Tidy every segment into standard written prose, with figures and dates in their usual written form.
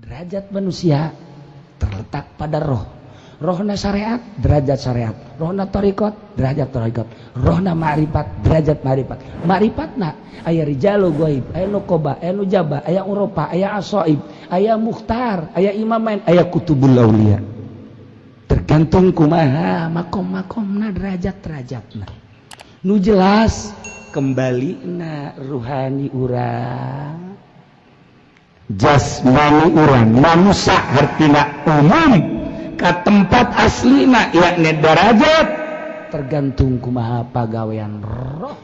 Derajat manusia terletak pada roh. Rohna syariat, derajat syariat. Rohna thariqat, derajat thariqat. Rohna ma'rifat, derajat ma'rifat. Ma'rifatna aya rijalu ghaib, aya nuqaba, aya nujaba, aya uropa, aya asaib, aya mukhtar, aya imamain, aya kutubul aulia. Tergantung kumaha makom-makomna derajat-derajatna. Nu jelas kembalina ruhani urang, jasmani urang, manusia artina umum ka tempat aslina yakni derajat tergantung kumaha pagawean roh.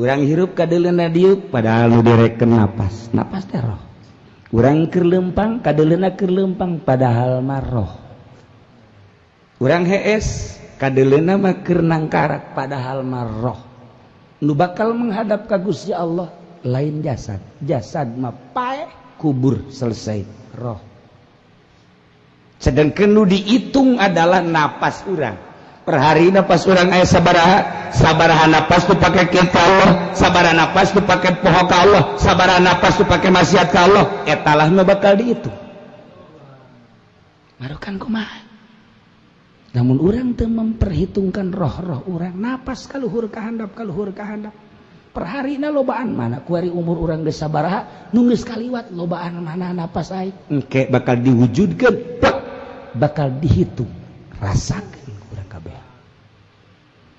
Urang hirup kadeleuna dieu padahal nu direken napas teh roh. Urang keur leumpang kadeleuna keur leumpang padahal mah roh. Urang hees kadeleuna mah keur nangkarak padahal mah roh. Nu bakal menghadap ka Gusti Allah lain jasad. Jasad mah pae kubur selesai roh. Sedangkan nu dihitung adalah napas urang. Per hari napas urang aya sabaraha napas tu pake kita Allah, sabaraha napas tu pake poho ka Allah, sabaraha napas tu pake maksiat ka Allah, etalah nu bakal dihitung. Marukan kumaha? Namun urang teu memperhitungkan roh-roh urang, napas kaluhur ka handap, kaluhur ka handap. Per harina lobaan mana kuari umur urang geus sabaraha, nu geus kaliwat lobaan mana napas aing. Engke bakal diwujudkeun, bakal dihitung, rasakeun urang kabeh.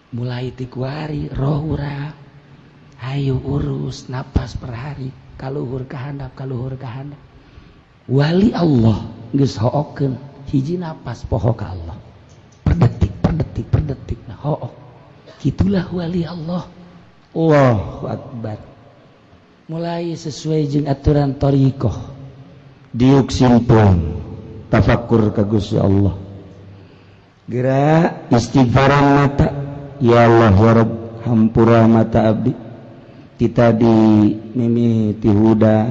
Mulai ti kuari roh urang hayu urus napas per hari, kaluhur ka handap, kaluhur ka handap. Wali Allah geus hookeun hiji napas poho ka Allah. Per detik nah hook. Kitulah wali Allah. Allahu Akbar. Mulai sesuai jeung aturan thariqah. Diuk simpuln tafakkur ka Gusti Allah. Geura istighfaran mata, ya Allah ya Rabb, hampura mata abdi. Kita di mimiti huda,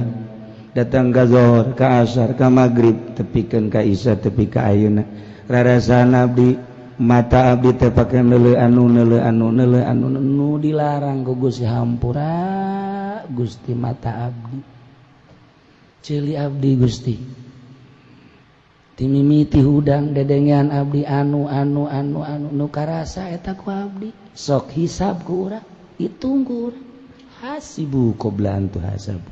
datang ka zuhur, ka asar, ka magrib, tepikeun ka isya, tepi ka ayeuna. Rarasan abdi mata abdi teh pake neuleuh anu nu dilarang ku Gusti, hampura Gusti mata abdi. Ceuli abdi Gusti. Timimiti hudang dedengan abdi anu nu karasa eta ku abdi. Sok hisab ku urang, hitung ku urang. Hasibu qabla an tuhasabu.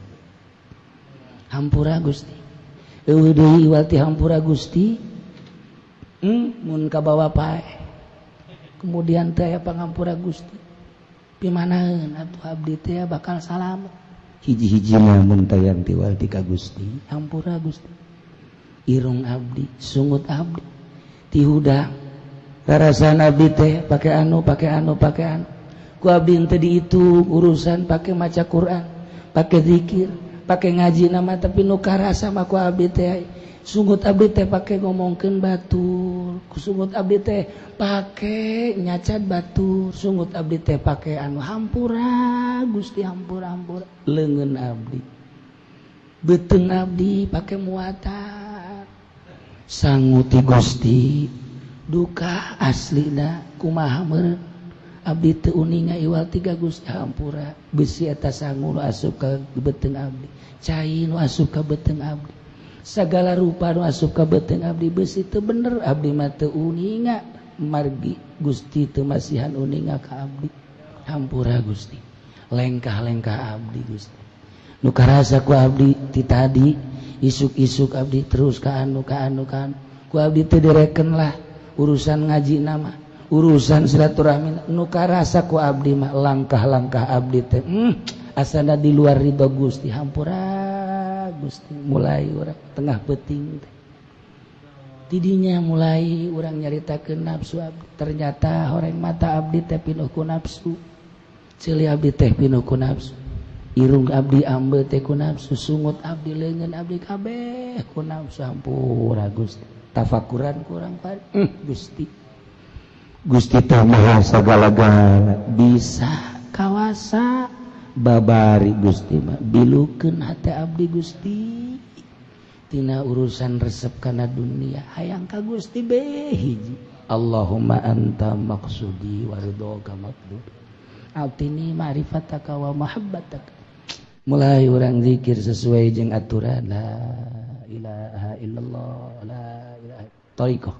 Hampura Gusti. Eueuh deui iwal ti hampura Gusti. Mun kabawa pae. Kemudian teh aya pangampura Gusti. Pimanaheun atuh abdi teh bakal salamet. Hiji-hijina mun tayang ti wal ti ka Gusti, hampura Gusti. Irung abdi, sungut abdi, ti hudang. Rarasan abdi teh pake anu. Ku abdi teu diitung urusan pake maca Quran, pake zikir, pake ngaji nama, tapi nu karasa mah ku abdi teh sungut abdi teh pake ngomongkeun batur, ku sungut abdi teh pake nyacat batur, sungut abdi teh pake anu. Hampura Gusti, hampura leungeun abdi. Beuteung abdi pake muatan. Sanguti Gusti, duka aslina kumaha meureun abdi teu uninga iwal tiga Gusti, hampura. Besi eta sangu nu asup ka beuteung abdi, cai nu asup ka beuteung abdi, sagala rupa nu asup ka beuteung abdi, besi teu bener abdi mah teu uninga, margi Gusti teu masihan uninga ka abdi. Hampura Gusti, lengkah-lengkah abdi Gusti. Nu karasa ku abdi ti tadi isuk-isuk abdi terus ka anu. Ku abdi teu direken lah urusan ngaji nama, urusan silaturahmi. Nu karasa ku abdi mah langkah-langkah abdi teh asana di luar ridho Gusti. Hampura Gusti. Mulai urang tengah peuting teh tidinya mulai urang nyaritakeun nafsu abdi. Ternyata horeng mata abdi teh pinuh ku nafsu, ceuli abdi teh pinuh ku nafsu, irung abdi ambe teh ku nafsu, sungut abdi leungeun abdi kabeh ku nafsu. Hampura Gusti. Tafakuran kurang pari Gusti teh maha sagala-galana, bisa kawasa babari Gusti mah. Bilukeun hate abdi Gusti tina urusan resep kana dunia, hayang ka Gusti bae hiji. Allahumma anta maqsudi wa ridhoka matlub, atini ma'rifataka wa mahabbataka. mulai orang zikir sesuai jeung aturan la ilaha illallah la ilaha thariqah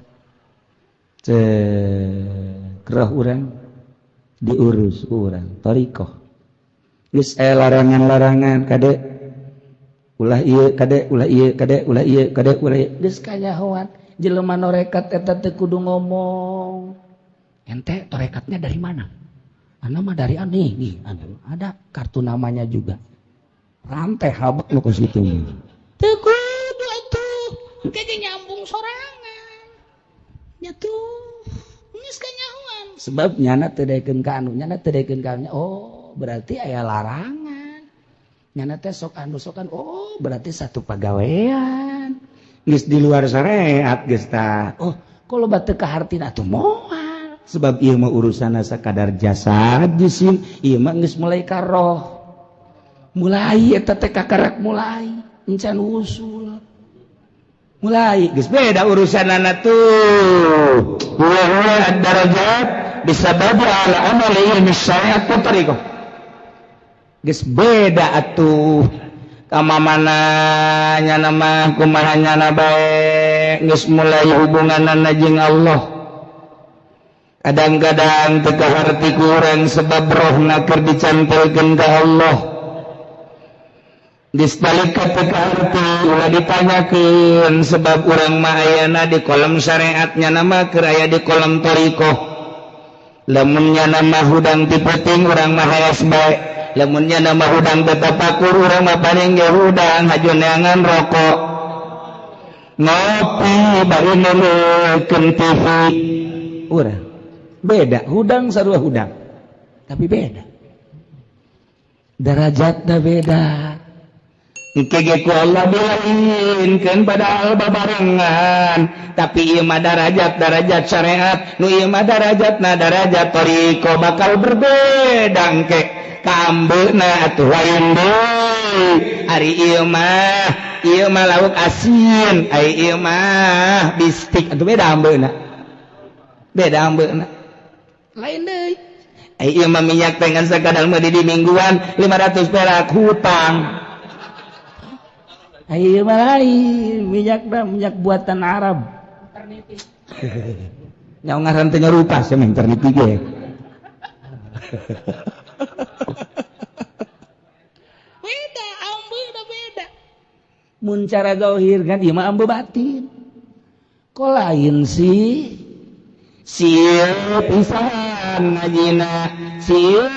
kerah orang diurus orang thariqah geus aya larangan-larangan kade ulah ieu kade ulah ieu kade ulah ieu kade ulah geus kanyahoan jelema norekat eta teu kudu ngomong ente torekatnya dari mana ana mah dari nih ada kartu namanya juga rantai habak nu ku situ teu kudu atuh kaya nyambung sorangan nya tuh geus kanyahoan sebab nyana teu daekeun ka anu nyana teu daekeun ka anu oh berarti aya larangan nyana teh sok anu sokan oh berarti satu pagawean geus di luar syariat geus tah oh kalau batu kahartina atuh moal sebab ieu mah urusana sakadar jasad jisim ieu mah geus mulai ka roh mulai eta teh kakarak mulai encan usul mulai geus beda urusanana tuh wa darajat bisabab ala amal ilmi syariat wa tariqah geus beda atuh kamamana nyana mah kumaha nyana bae geus mulai hubunganana jeung Allah kadang-kadang teu kaharti ku urang sebab rohna keur dicampelkeun ka Allah disbalika teu kaharti ulah ditanyakeun sebab urang mah ayana di kolom syariatnya nama keur aya di kolom thariqah lamun nyana mah hudang ti penting urang mah hayas bae lamun nyana mah hudang betapakur urang mah paling ge hudang hajuneangan rokok ngopi bari nonton TV urang beda hudang sarua hudang tapi beda derajatna beda engke ku Allah dilainkeun padahal babarengan tapi ieu mah darajat syariat nu ieu mah darajatna darajat thariqah bakal berbeda engke ka ambeuna atuh lain deui ari ieu mah lauk asin ai ieu mah bistik atuh beda ambeuna lain deui ai ieu mah minyak teh ngan sakadar mah di mingguan 500 perak hutang ai ieu mah lain minyak buatan Arab ternipis nya ngaran teh nyarupa sameng ternipis ge beda ambeuna beda mun cara zahir kan ieu mah ambe batin ko lain sih sieu pisan ngajina sieu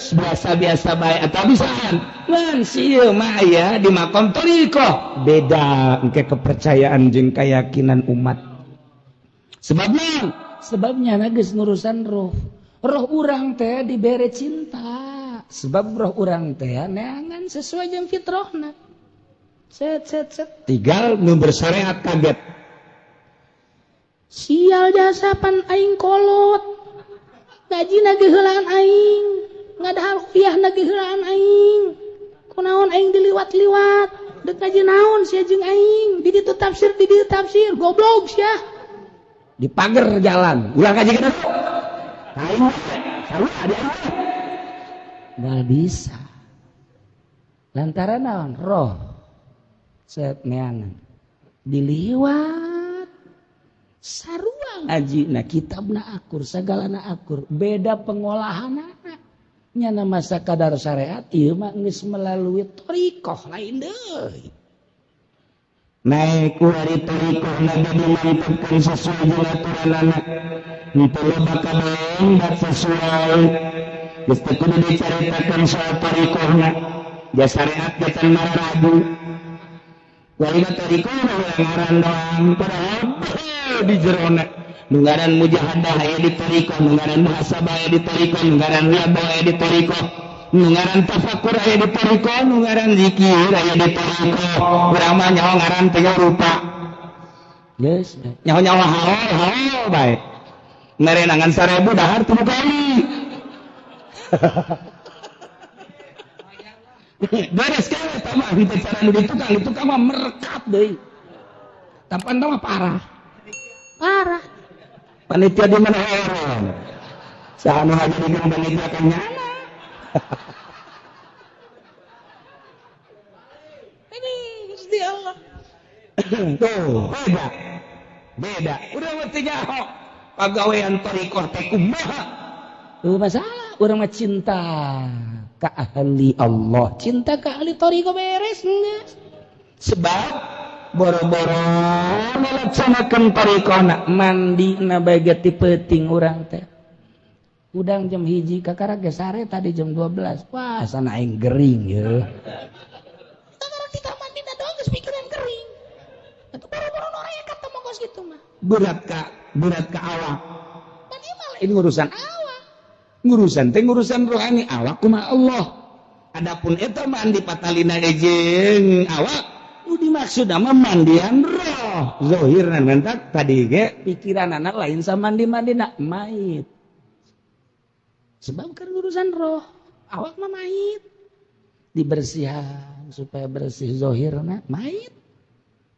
biasa bae atawa pisan ngan sieu mah aya di maqam thariqah beda engke kepercayaan jeung keyakinan umat sebabnya geus nurusan roh urang teh dibere cinta sebab roh urang teh neangan sesuai jeung fitrahna set tinggal nu bersyariat kaget sial jasapan aing kolot ngajina geheulaan aing ngadahar rupiahna geheulaan aing kunaon aing diliwat-liwat deuk ngaji naon sia jeung aing di ditu tafsir goblok sia di pager jalan ulah ngaji kana aing sarua adi nggak bisa lantaran naon roh set neangan diliwat sarua ngajina kitabna akur sagalana akur beda pengolahanna nya nama sakadar syariat ieu mah geus melalui thariqah lain deui naik dari thariqah nabi dimantapkeun sesuai jeung aturanana henteu loba kabeengbat sesuai geus teu kudu dicaritakeun soal thariqahna ja syariat ge can mararaju walina thariqah ngaran doang padahal di jerona nungaran mujahadah aya di thariqah nungaran muhasabah aya di thariqah nungaran riyadhah aya di thariqah nungaran tafakur aya di thariqah nungaran zikir aya di thariqah urang mah nyaho ngaran teh rupa geus nyaho halal bae merenangan 1000 dahar 3 kali beres kali eta mah henteu cara nu ditukang mah merekat deui tampan mah parah panitia di mana heran sahanu haji dengan panitia kan nyana Allah. Tuh, beda. Udah ngerti nyaho. Pagawean thariqah teh kumaha? Masalah, urang mah cinta ka ahli Allah, cinta ka ahli thariqah beres geus. Sebab boro-boro ngalaksanakeun thariqahna mandina bae ti peuting urang teh. Udang jam 1 kakara ge sare tadi jam 12. Wah, sana aing gering ye. Kakara kita mandina doang geus pikiran gering. Atuh boro-boro norekat teh monggo kitu mah. Berat ka awak. Dan ini urusan awak. Ngurusan rohani awak kumaha Allah. Adapun eta mandi patalina jeung awak, nu dimaksud mah mandian roh. Zahirna mentak tadi ge pikiranana lain sama mandi-mandina mait. Sebab kan urusan roh, awak mah mait. Dibersihan supaya bersih zahirna mait.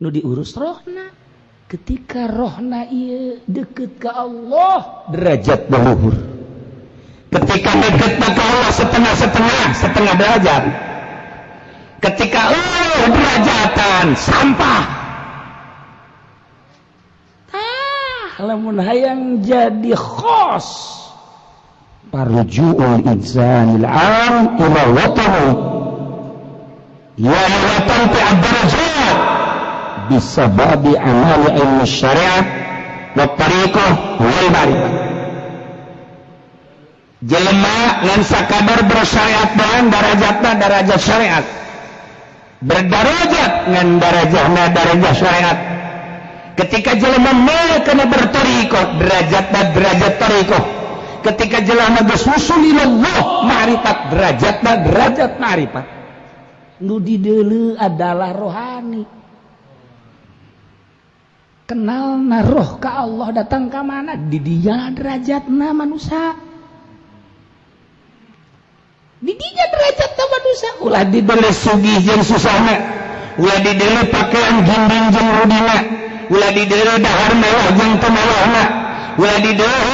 Nu diurus rohna. Ketika rohna ieu deket ke Allah, derajat luhur. Ketika deket ke Allah setengah derajat. Ketika derajatan sampah. Lamun hayang jadi khos. Parjuul insanil am ila watahu. Ya watan fi ad-darajat. Bisababi amali ilmu syariat wa tariqah wal ma'rifah. Jelema ngan sakadar bersyariat bahan darajatna darajat syariat. Berdarajat ngan darajatna darajat syariat. Ketika jelema meh kana bertariqah derajatna derajat tariqah. Ketika jelema geus usul ilallah ma'rifat derajatna derajat ma'rifat. Nu di deuleu adalah rohani. Kenal naroh ke Allah datang ke mana? Di dia derajatna manusia. Di dia derajatna manusia. Ulah di dele sugih jeung susahna. Ulah di dele pakaian ginding jeung rudina. Ulah di dele dahar mewah jeung teu mewahna. Ulah di dele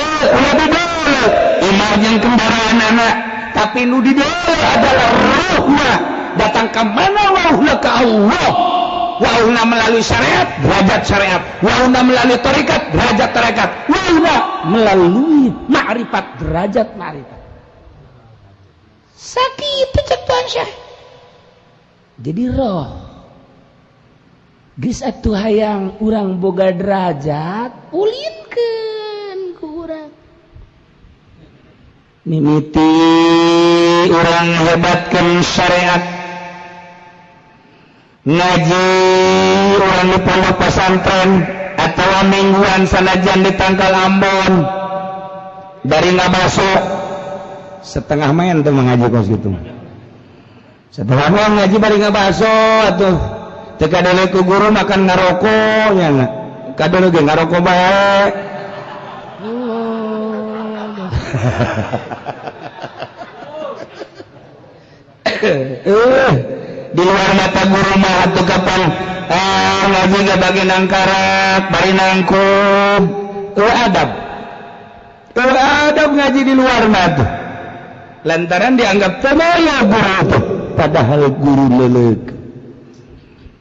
imah jeung kendaraanana. Tapi nu di dele adalah rohna. Datang ke mana wauhna ke Allah. Wa'una melalui syariat, derajat syariat. Wa'una melalui tarikat, derajat tarikat. Wa'una melalui ma'rifat, derajat ma'rifat. Sakitu cek Tuhan Syekh. Jadi roh. Geus atuh hayang urang boga derajat, ulinkeun ku urang. Mimiti urang hebatkeun syariat. Ngaji orang di pondok pesantren atau mingguan sanajan di Tangkal Ambon dari ngabaso setengah main tuh mengaji kos gitu setengah main ngaji bari ngabaso atuh teu kadele ku guru makan ngarokok nya kadele ge ngarokok bae di luar mata guru mah atuh kapan ngaji gak bagi nangkarak bari nangkub adab ngaji di luar mah tuh lantaran dianggap temaya guru tuh padahal guru leleuk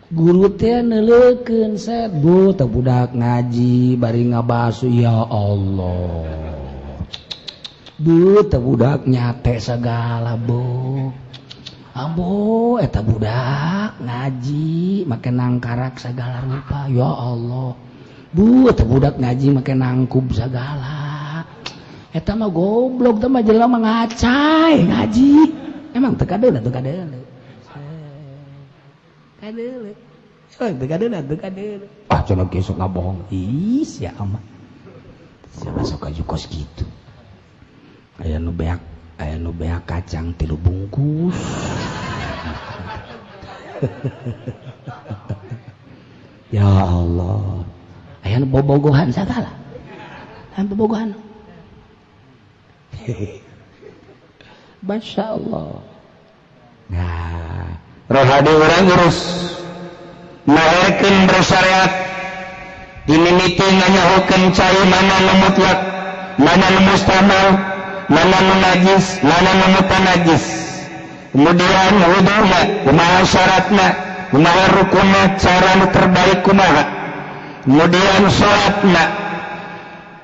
guru teh neulekeun set bu teu budak ngaji bari ngabasu ya Allah bu teu budak nyate segala bu Ambo eta budak ngaji make nangkarak segala rupa ya Allah. Bu eta budak ngaji make nangkub segala. Eta mah goblok teh mah jelema ngacai ngaji. Emang teu kadeuna teu kadeuna. Kadeuna. Teu kadeuna teu kadeuna. Ah cenah ge sok ngabohong. Ih sia amat. Siapa sok ka kos kitu. Aya nu beak kacang 3 bungkus. Ya Allah. Aya nu bobogohan sagala. Aya bobogohan. Masya Allah. Nah, rohani orang urus melahirkan bersyariat dimimiti nganyahukan cai mana mutlak mana mustamal mana najis mana mutanajis kemudian wudhunya kumaha syaratna kumaha rukunna, cara nu terbaik kumaha, kemudian salatna,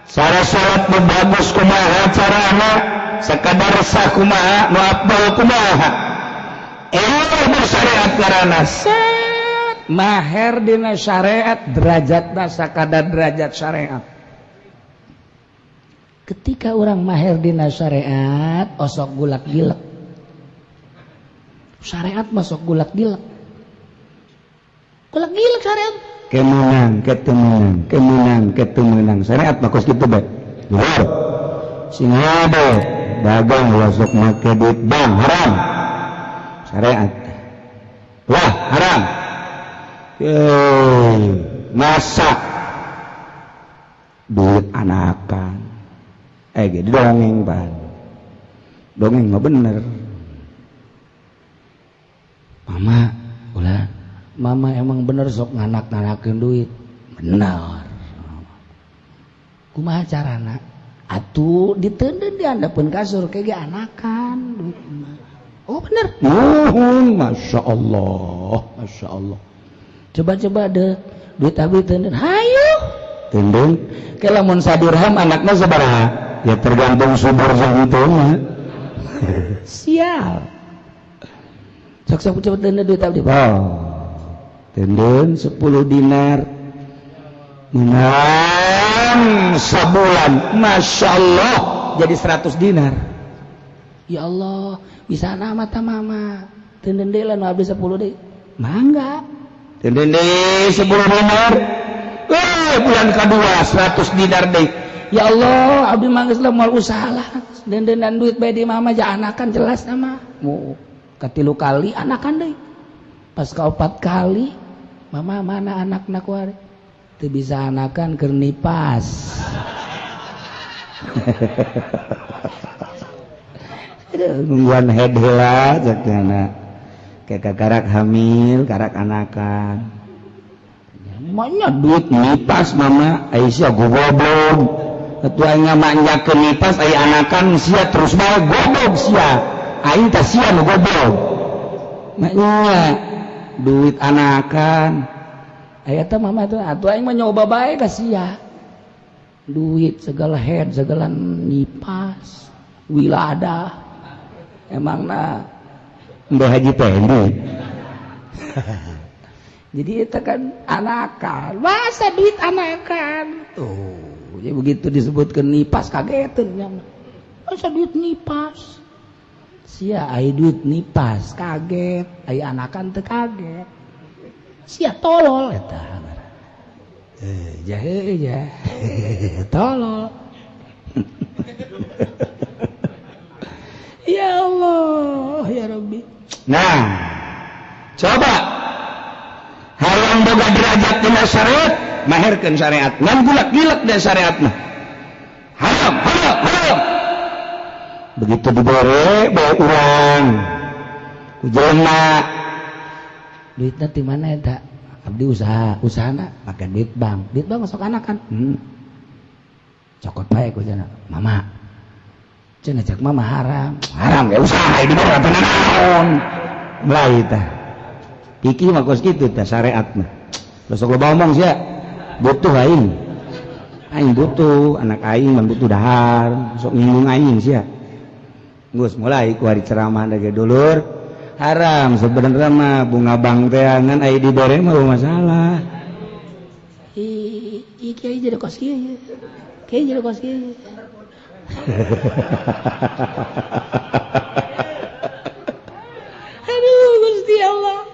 cara salat nu bagus kumaha carana, sakadar sah kumaha, nu afdal kumaha. Bersyariat karana maher dina syariat derajatna sakadar derajat syariat. Ketika orang maher dina syariat osok gulak gilek, syariat masuk gulak gilek syariat kemenang syariat mah kos kitu bae. Luar sing hade dagang wasok make duit bank haram syariat. Wah haram. Masak duit anakan gitu dongeng ban. Dongeng mah bener. Mama, ulah. Mama emang bener sok nganak-nganakeun duit. Bener. Kumaha carana? Atuh diteundeun di handapeun kasur kege anakan duit mah. Oh bener. Masya Allah. Masya Allah. Coba-coba deh duit abdi teundeun. Hayu. Teundeun. Ke lamun sadirham anakna sabaraha? Ya tergantung subur jantungnya. Sial. Sok coba teundeun duit abdi. Teundeun 10 dinar. Menang sabulan. Masya Allah. Jadi 100 dinar. Ya Allah. Bisa nama ta mama. Teundeun deui lah nu abdi 10 deui. Mangga. Teundeun deui 10 dinar. Bulan kedua 100 dinar deui. Ya Allah, abdi mah geus moal usaha lah. Deundeunnan duit bae di mama ja anakan jelas nama. Mu katilu kali anakan deui. Pas kaopat kali mama mana anakna kuare? Teu bisa anakan keur nipas. Nungguan head heula cekna. Kayak karak hamil, karak anakan. Manya duit nipas mama, Aisyah goblok. Ketua ngamanjakeun nipas aya anakan sia terus bae goblok sia. Aing teh sia nu goblok. Maknya duit anakan. Aya teh mama tuh atuh aing mah nyoba bae ka sia. Duit segala head, segala nipas, wiladah. Emangna Mbah Haji Pendi. Jadi itu kan anakan. Masa duit anakan? Tuh, jadi begitu disebutkan nipas kageteun. Masa duit nipas? Sia aya duit nipas kaget, aya anakan teu kaget. Sia tolol eta. Jah. Tolol. Ya Allah, ya Rabbi. Nah, coba hayang boga derajat dina syariat, maherkeun syariat. Ngan gulak-gilek dan syariat mah. Haram. Begitu dibere bae urang. Ku jelema duitna di mana eta? Abdi usahana make duit bank. Duit bank sok anakan. Cokot bae ku cenah. Mama. Cenah cek mama haram ge usaha di bawah apa naon. Mulai tah. Iki mah kos kitu tah syariat mah. Terus sok loba omong sia. Butuh aing. Aing butuh, anak aing mah butuh dahar, sok nyinggung aing sia. Geus mulai ku hari ceramah da ge dulur. Haram sebenarnya mah bunga bank teh ngan aya dibere mah masalah. Iki aja jadi kos kieu. Kieu jadi kos kieu. Aduh Gusti Allah.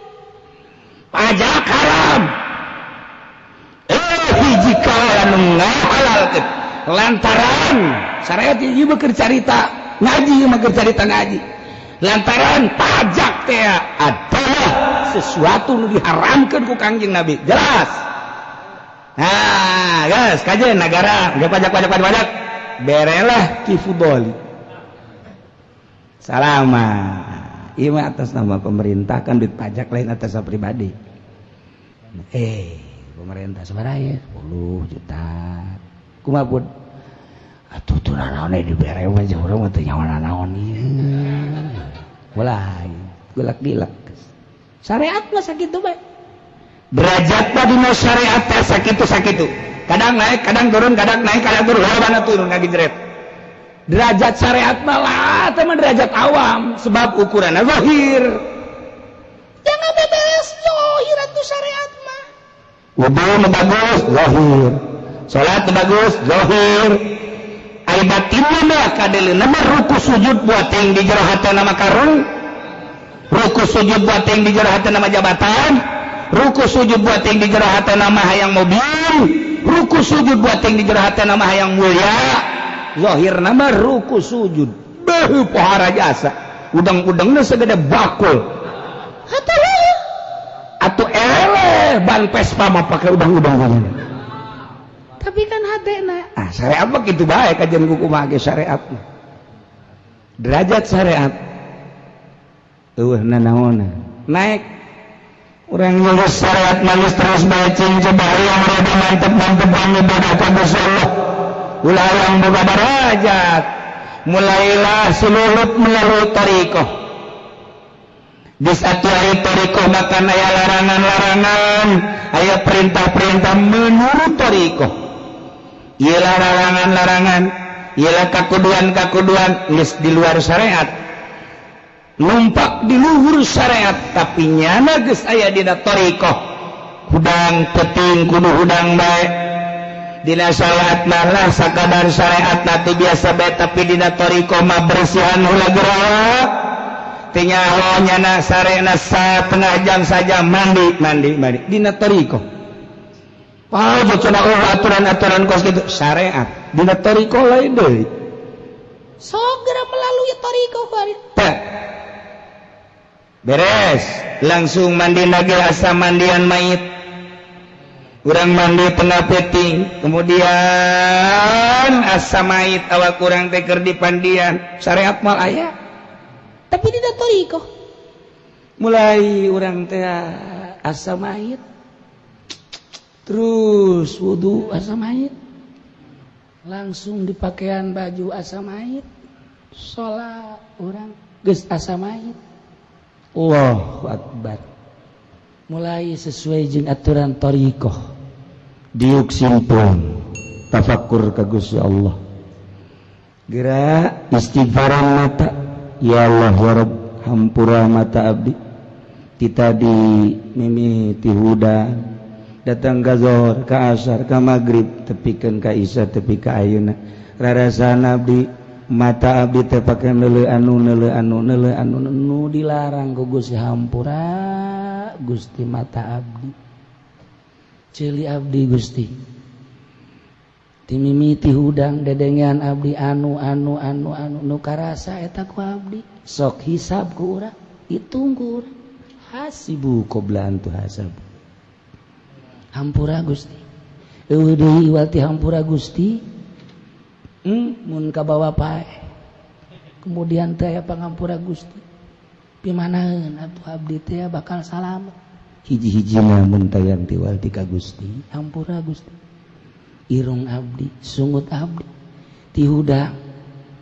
Pajak haram. Hiji kala anu ngahalalkeun lantaran syariat ieu mah keur carita ngaji mah keur carita ngaji. Lantaran pajak teh adalah sesuatu nu diharamkeun ku Kangjeng Nabi. Jelas. Nah, guys, kajian negara ge pajak. Berelah kifudoli. Salama. Ieu mah atas nama pemerintah kan duit pajak lain atas nama pribadi. Pemerintah sabaraha ya? 10 juta. Kumaha pun? Atuh teu naon dibere mah jeung urang mah teu nyawa naon ieu. Mulai gulak-gilak. syariat mah sakitu bae derajat dina syariat teh sakitu kadang naik kadang turun loba turun ngagijret derajat syariat malah teman derajat awam sebab ukuranna zahir jangan beberes zahir atuh syariat mah wudu nu bagus zahir salat nu bagus zahir ai batinna mah kadeleuna mah ruku sujud buat yang di jero hatana mah karung ruku sujud buat yang di jero hatana mah jabatan ruku sujud buat yang di jero hatana mah hayang mobil ruku sujud buat yang di jero hatana mah hayang mulia zahir nama ruku sujud beuh pohara jasa udang-udangna segede bakul atuh eleh ban Vespa mah pake udang-udang tapi kan hatena syariat mah kitu bae kajian kuku mah ge syariat derajat syariat eueuh nanaonna naik urang ngurus syariat manis terus bacing coba yang rada mantep-mantep ibadah ka Gusti Allah ulah yang boga derajat mulailah sululut melalui tariqah di satu hari tariqah makan aya larangan-larangan aya perintah-perintah menurut tariqah ialah larangan-larangan ialah kakuduan-kakuduan geus di luar syariat numpak di luhur syariat tapi nyana geus aya dina tariqah hudang penting kudu hudang bae dina salat malah sakadar syariat nanti biasa bae tapi dina tariqah mah bersihan heula gerak teu nyaho nyana sarena satengah jam saja mandi dina tariqah aja cenah aturan-aturan kos kitu syariat dina tariqah lain deui sok geura melalui tariqah bari beres langsung mandi lagi asa mandian mayit urang mandi tengah peting kemudian asa mayit awak urang teh keur dipandian syariat mal aya tapi tidak tariqah mulai urang teh asa mayit terus wudu asa mayit langsung di pakaian baju asa mayit salat urang geus asa mayit Allahu Akbar mulai sesuai jeung aturan tariqah diuk simpun tafakkur ka Gusti Allah geura istighfaran mata ya Allah ya Rabb hampura mata abdi ti tadi mimiti huda datang ka zuhur ka asar ka magrib tepikeun ka isya tepi ka ayeuna rarasaan abdi mata abdi teh pake neuleuh anu dilarang ku Gusti hampura Gusti mata abdi ceuli abdi Gusti timimiti hudang dedengean abdi anu nu karasa eta ku abdi sok hisab ku urang hitung ku urang hasibu qabla an tuhasab hampura Gusti eueuh deui iwal ti hampura Gusti mun kabawa pae kemudian teh aya pangampura Gusti pimanaheun atuh abdi teh bakal salamet hiji-hijina mun tayang ti wal ti ka Gusti hampura Gusti irung abdi sungut abdi ti hudang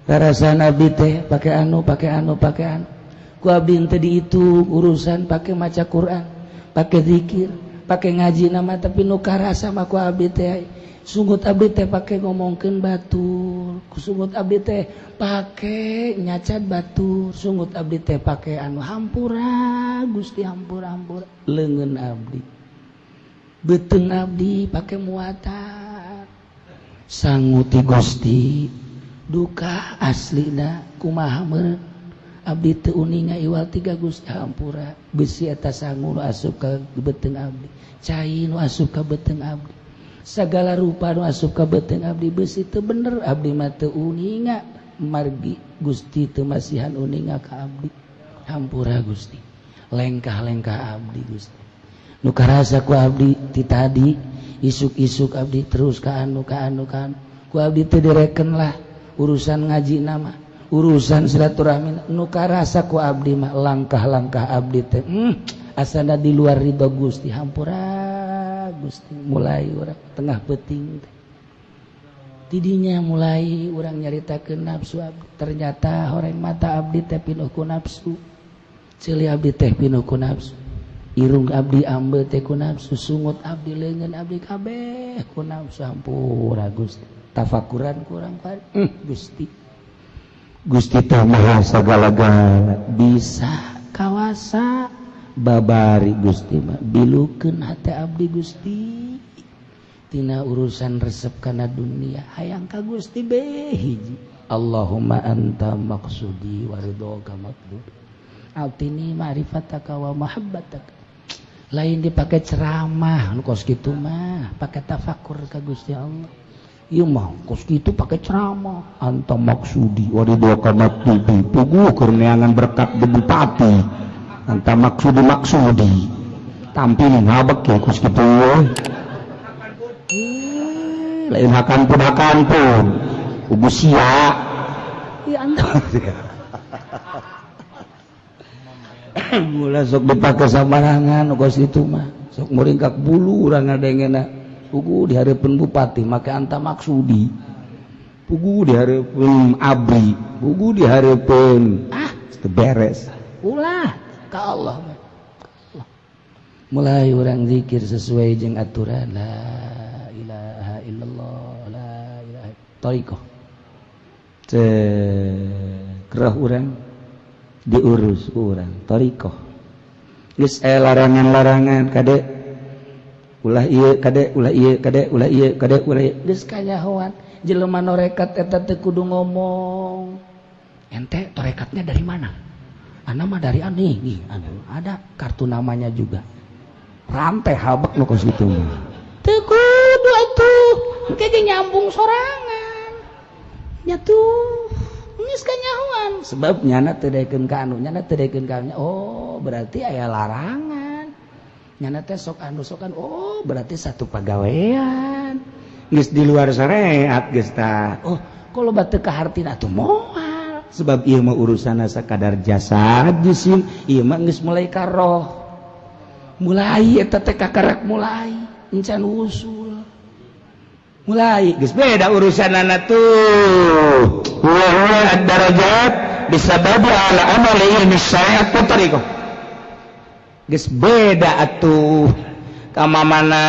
rarasan abdi teh pake anu ku abdi teh diitung urusan pake maca Quran pake zikir pake ngaji nama tapi nu karasa mah ku abdi teh sungut abdi teh pake ngomongkeun batur sungut abdi teh pake nyacat batur sungut abdi teh pake anu hampura Gusti hampura leungeun abdi beuteung abdi pake muatan sanguti Gusti duka aslina kumaha meureun abdi teu uninga iwal tiga Gusti hampura besi eta sangu nu asup ka beuteung abdi cai nu asup ka beuteung abdi sagala rupa nu asup ka beuteung abdi besi teu bener abdi mah teu uninga margi Gusti teu masihan uninga ka abdi hampura Gusti lengkah-lengkah abdi Gusti nu karasa ku abdi ti tadi isuk-isuk abdi terus ka anu ku abdi teu direken lah urusan ngaji nama urusan silaturahmi nu karasa ku abdi mah langkah-langkah abdi teh asana di luar ridho Gusti hampura Gusti mulai urang tengah peuting teh tidinya mulai urang nyaritakeun nafsu abdi ternyata horeng mata abdi teh pinuh ku nafsu ceuli abdi teh pinuh ku nafsu irung abdi ambe teh ku nafsu sungut abdi leungeun abdi kabeh ku nafsu hampura Gusti tafakuran kurang Gusti teh maha sagala-galana bisa kawasa babari Gusti mah bilukeun hate abdi Gusti tina urusan resep kana dunia hayang ka Gusti bae hiji Allahumma anta maqsudi wa ridhoka matlub altini ma'rifataka wa mahabbataka lain dipakai ceramah nu kos kitu mah pakai tafakur ka Gusti Allah ieu mah kos kitu pakai ceramah anta maksudi wa ridhoka matlubi puguh keur neangan berkat di bupati anta maksudi tampilin habek ya kos kitu lain hakan-hakan ubu sia iya anta mula sok dipake sabarangan kos itu mah sok muringkak bulu urang ngadengena pugu dihareupeun bupati make anta maksudi pugu dihareupeun abri pugu dihareupeun teu beres ulah ka Allah mulai urang zikir sesuai jeung aturan la ilaha illallah la ilaha thariqah kerah urang diurus urang thariqah geus larangan-larangan kade ulah ieu kade ulah ieu kade ulah ieu kade ulah ieu geus kanyahoan jelema norekat eta teu kudu ngomong ente torekatnya dari mana ana mah dari nih ada kartu namanya juga rantai habek nu kos kitu mah teu kudu atuh engke ge nyambung sorangan nyatuh geus kanyahoan sebab nyana teu daekeun ka anu nyana teu daekeun ka anu oh berarti aya larangan nyana teh sok anu sokan oh berarti satu pagawean geus di luar syariat geus tah oh kalau batu kahartina atuh moal sebab ieu mah urusana sakadar jasad jisim ieu mah geus mulai ka roh mulai eta teh kakarak mulai encan usul mulai geus beda urusanana tuh wa ad-darajat bisababi ala amali ilmi syariat wa tariqah geus beda atuh kamamana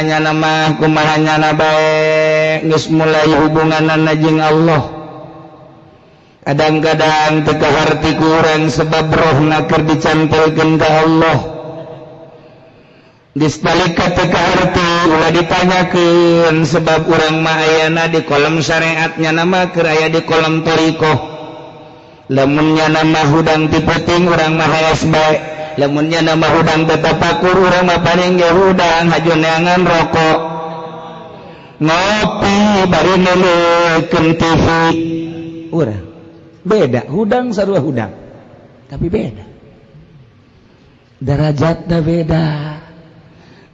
nyana mah kumaha nyana bae geus mulai hubunganana jeung Allah kadang-kadang teu kaharti ku urang sebab rohna keur dicantelkeun ka Allah geus talika teu kaharti ulah ditanyakeun sebab urang mah ayana di kolom syariatnya nama keur aya di kolom thariqah lamun nyana mah hudang ti peuting urang mah hayas bae lamun nyana mah hudang teu tapakur urang mah paling ge hudang hajo neangan rokok ngopi bari nuleukeun TV urang beda hudang sarua hudang tapi beda derajatna beda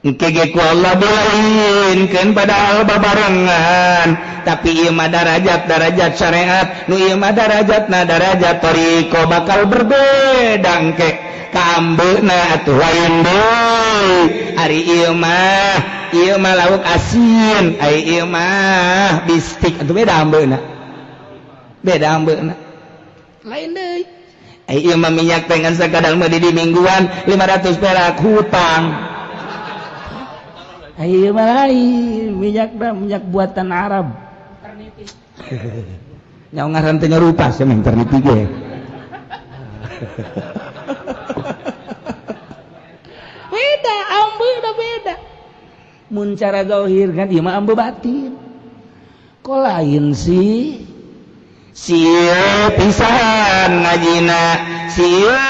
engke ge ku Allah belainkeun padahal babarengan tapi ieu mah darajat syariat nu ieu mah darajatna darajat thariqah bakal berbeda engke ka ambeuna atuh lain deui ari ieu mah lauk asin ai ieu mah bistik atuh beda ambeuna lain deui ai ieu mah minyak teh ngan sakadang mah di mingguan 500 perak hutang ayo lain minyak buatan Arab terniti nyaw ngaran teh nyarupa cenah terniti ge beda ambe da beda mun cara zahir kan ieu mah ambe batin ko lain sih sieu pisan ngajina sieu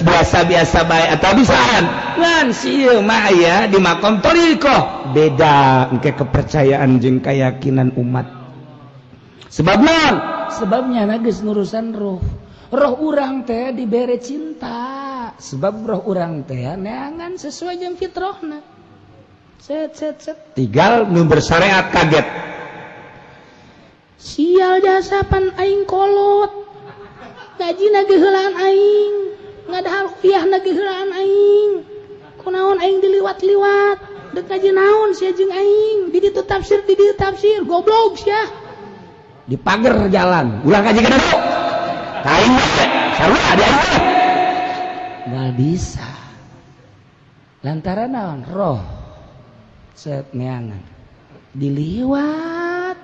biasa-biasa bae atawa pisan ngan sieu mah aya di makom thariqah beda engke kepercayaan jeung keyakinan umat sebab naon sebabnya geus ngurusan roh urang teh dibere cinta sebab roh urang teh neangan sesuai jeung fitrahna set tinggal nu bersyariat kaget sial jasapan aing kolot gajina geulaan aing ngadahal kuyahna geulaan aing kunaon aing diliwat-liwat deuk ngaji naon sia jeung aing di ditu tafsir goblok sia di pager jalan ulah ngaji kana do kaing sarua ada aing nggak bisa lantaran naon roh set neangan diliwat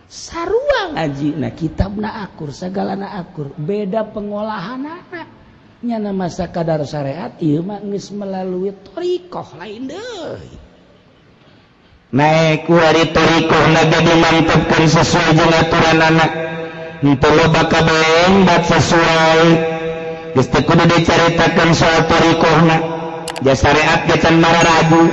sarua ngaji na kitabna akur sagalana akur beda pengolahan anak nyana masa kadar syariat ieu mah geus melalui thariqah lain deui naik wari thariqahna jadi mantepkeun sesuai jeung aturan anak henteu loba kabeeng bat sesuai geus teu kudu dicaritakeun soal thariqahna ja syariat ge can mararagu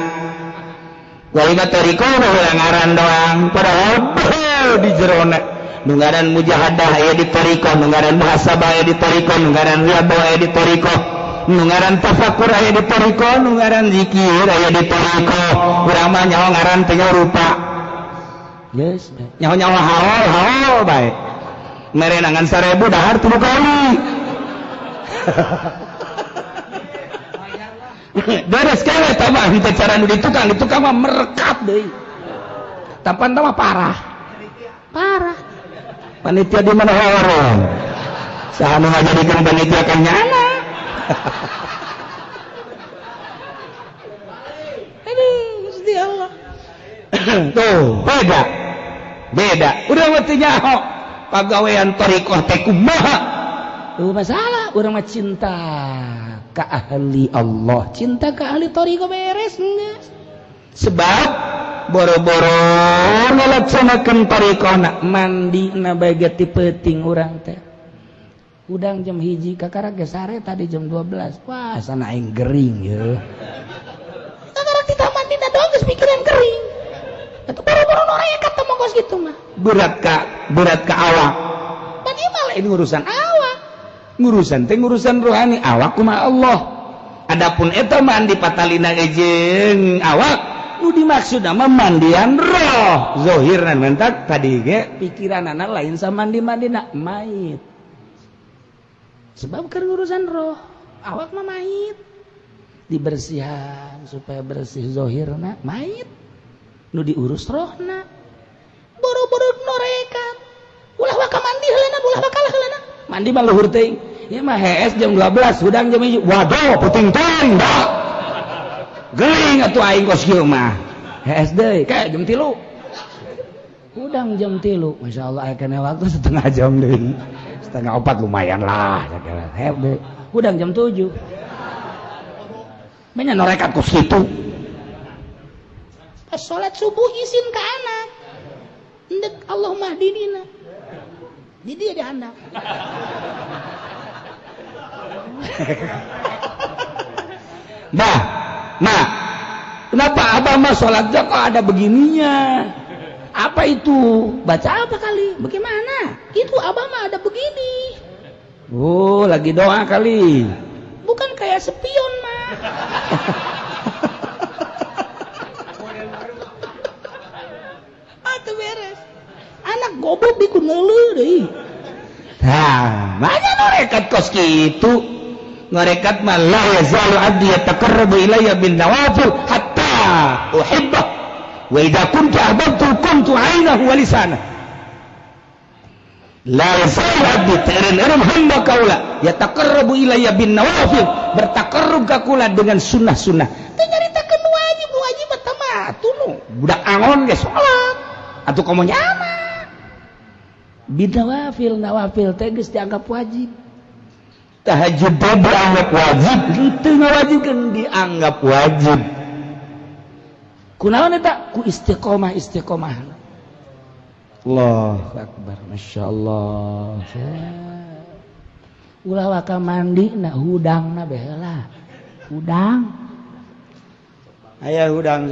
walina thariqah ulah ngaran doang padahal di jerona nu ngaran mujahadah aya di thariqah nu ngaran muhasabah aya di thariqah nu ngaran riyadhah aya di thariqah nu ngaran tafakkur aya di thariqah nu ngaran zikir aya di thariqah urang mah nyaho ngaran teh rupa geus nyaho haol bae mere nangan 1000 dahar 3 kali beres kali tambah henteu cara nu ditukang mah merekat deui tapan mah parah panitia di mana orang saha nu ngajadikeun panitia kan nyana aduh Gusti Allah tuh beda udah mati nyaho pagawean thariqah teh kumaha masalah urang mah cinta ka ahli Allah cinta ka ahli thariqah beres geus sebab boro-boro ngalaksanakeun thariqahna mandina bae ti peuting urang teh udang jam 1 kakara ge sare tadi jam 12 wah sana aing gering ye kakara kita mandina doang geus pikiran gering atuh boro-boro norekat teh mongkos kitu mah berat ka awak pan ieu mah lain urusan awak ngurusan rohani awak kumaha Allah adapun eta mandi patalina jeung awak nu dimaksud mah mandian roh zahirna mentak tadi ge pikiranana lain sama mandi-mandina mayit sebab keur urusan roh awak mah mayit dibersihan supaya bersih zahirna mayit nu diurus rohna boro-boro norekat ulah waka mandi heulana ulah bakal heulana mandi mah luhur teuing ieu mah hees jam 12 hudang jam 1 waduh puting teuing da geuing atuh aing kos kieu mah hees deui kae jam 3 hudang jam 3 masyaallah aya keneh waktu setengah jam deui setengah 4 lumayan lah sakira hees deui hudang jam 7 menya norekat kos kitu pas salat subuh izin ka anak endek Allahumma hdina di dia dihandap nah kenapa abah mah sholat kok ada begininya apa itu baca apa kali bagaimana itu abah mah ada begini oh lagi doa kali bukan kayak spion mah atuh beres anak goblok dikuneuleuh deui nah banyak norekat kos kitu ngorekat mah la yazalu abdi yataqarrabu ilayya bin nawafil hatta uhibbah wa idza kuntu ahbabtu kuntu 'ainahu wa lisanahu la yazalu abdi ta'rin hamba kaula yataqarrabu ilayya bin nawafil bertaqarrub ka kula dengan sunnah-sunnah teu nyaritakeun wajib teh mah tunu budak angon ge salat atuh komo nyana bidawafil nawafil teh geus dianggap wajib tahajud teh dianggap wajib itu ngawajibkeun dianggap wajib kunaon eta ku istiqomah Allahu akbar masyaallah ulah waka mandina hudangna baheula hudang aya hudang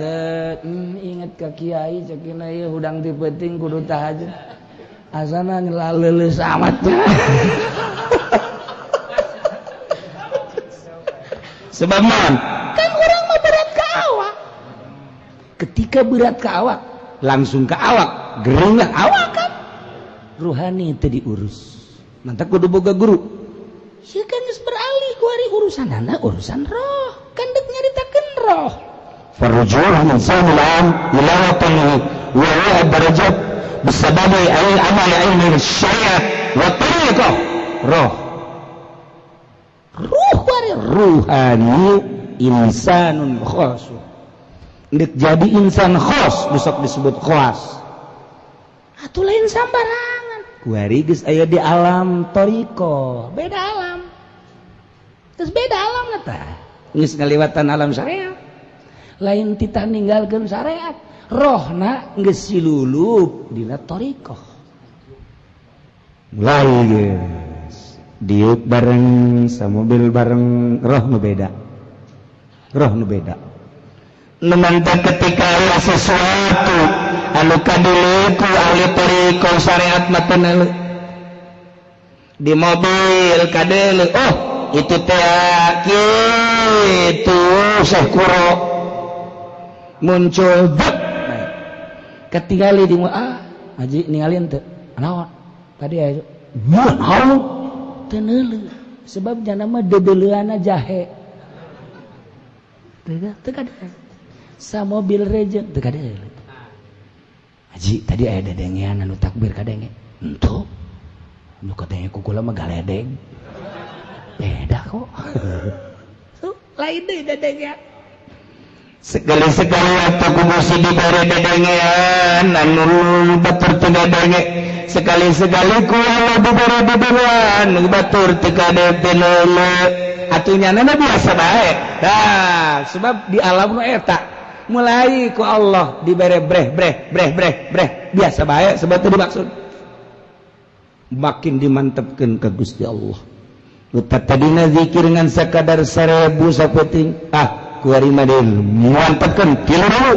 inget ka kiai cekina ieu hudang ti peuting kudu tahajud asana ngelaleuleus amat sebab man kan orang mah berat ke awak ketika berat ke awak langsung ke awak gering lah awak kan ruhani teu diurus mantap kudu boga guru sieun kan geus beralih ku ari urusanana urusan roh kan deuk nyaritakeun roh farujul min samilan ila watani wa huwa darajat bisababi amal ilmi syariat wa tariqah roh wari ruhani insanun khos ndik jadi insan khos besok disebut khos atuh lain sambarangan kuari geus aya di alam toriko beda alam terus beda alam tah geus ngaliwatan alam syariat lain tita ninggalkeun syariat rohna geus silulup dina toriko mulai geus diuk bareng samobil bareng roh nu beda nemanta ketika aya sesuatu anu kadulu ku ahli toriko syariat mah di mobil kadelu oh itu teh kitu Syekh Kuro muncul dek ketinggali di haji ningalin teu naon tadi aya naon teu neuleuh sebab jana mah dedeleuana jahe teu kada sa mobil rejeun teu kada haji tadi aya dedengean anu takbir kadenge henteu nu kadenge kukula mah galedeg beda kok lain deui dedengean sekali-sekali atuh kudu dibere dedengean anu batur teu gadenge sekali-sekali ku Allah dibere dedengean nu batur teu kadenge teu leuleuh atuh nyanana biasa bae dah sebab di alam nu eta mulai ku Allah dibere breh biasa bae sebab teu dimaksud makin dimantepkeun ka Gusti Allah utat tadina zikir ngan sakadar 1000 sapeting kuari mah dimantepkeun tilu dulu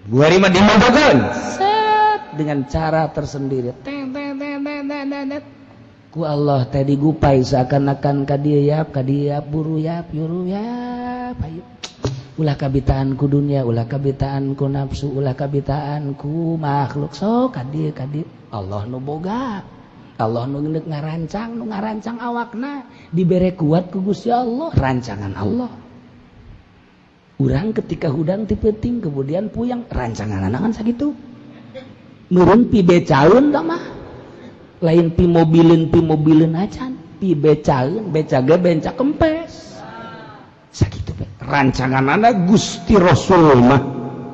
kuari mah dimantepkeun set dengan cara tersendiri ku Allah tadi gupai seakan-akan kadieup buru yap yuru yap ayo ulah kabitaan ku dunia ulah kabitaan ku nafsu ulah kabitaan ku makhluk sok kadieu Allah nu boga Allah nu ngarancang awakna dibere kuat ku Gusti Allah rancangan Allah urang ketika hudang ti peuting kemudian puyang rancangan kan sakitu nurun pi becaeun da mah lain pi mobileun acan pi becaeun becaga benca kempes sakitu rancanganana Gusti Rasul mah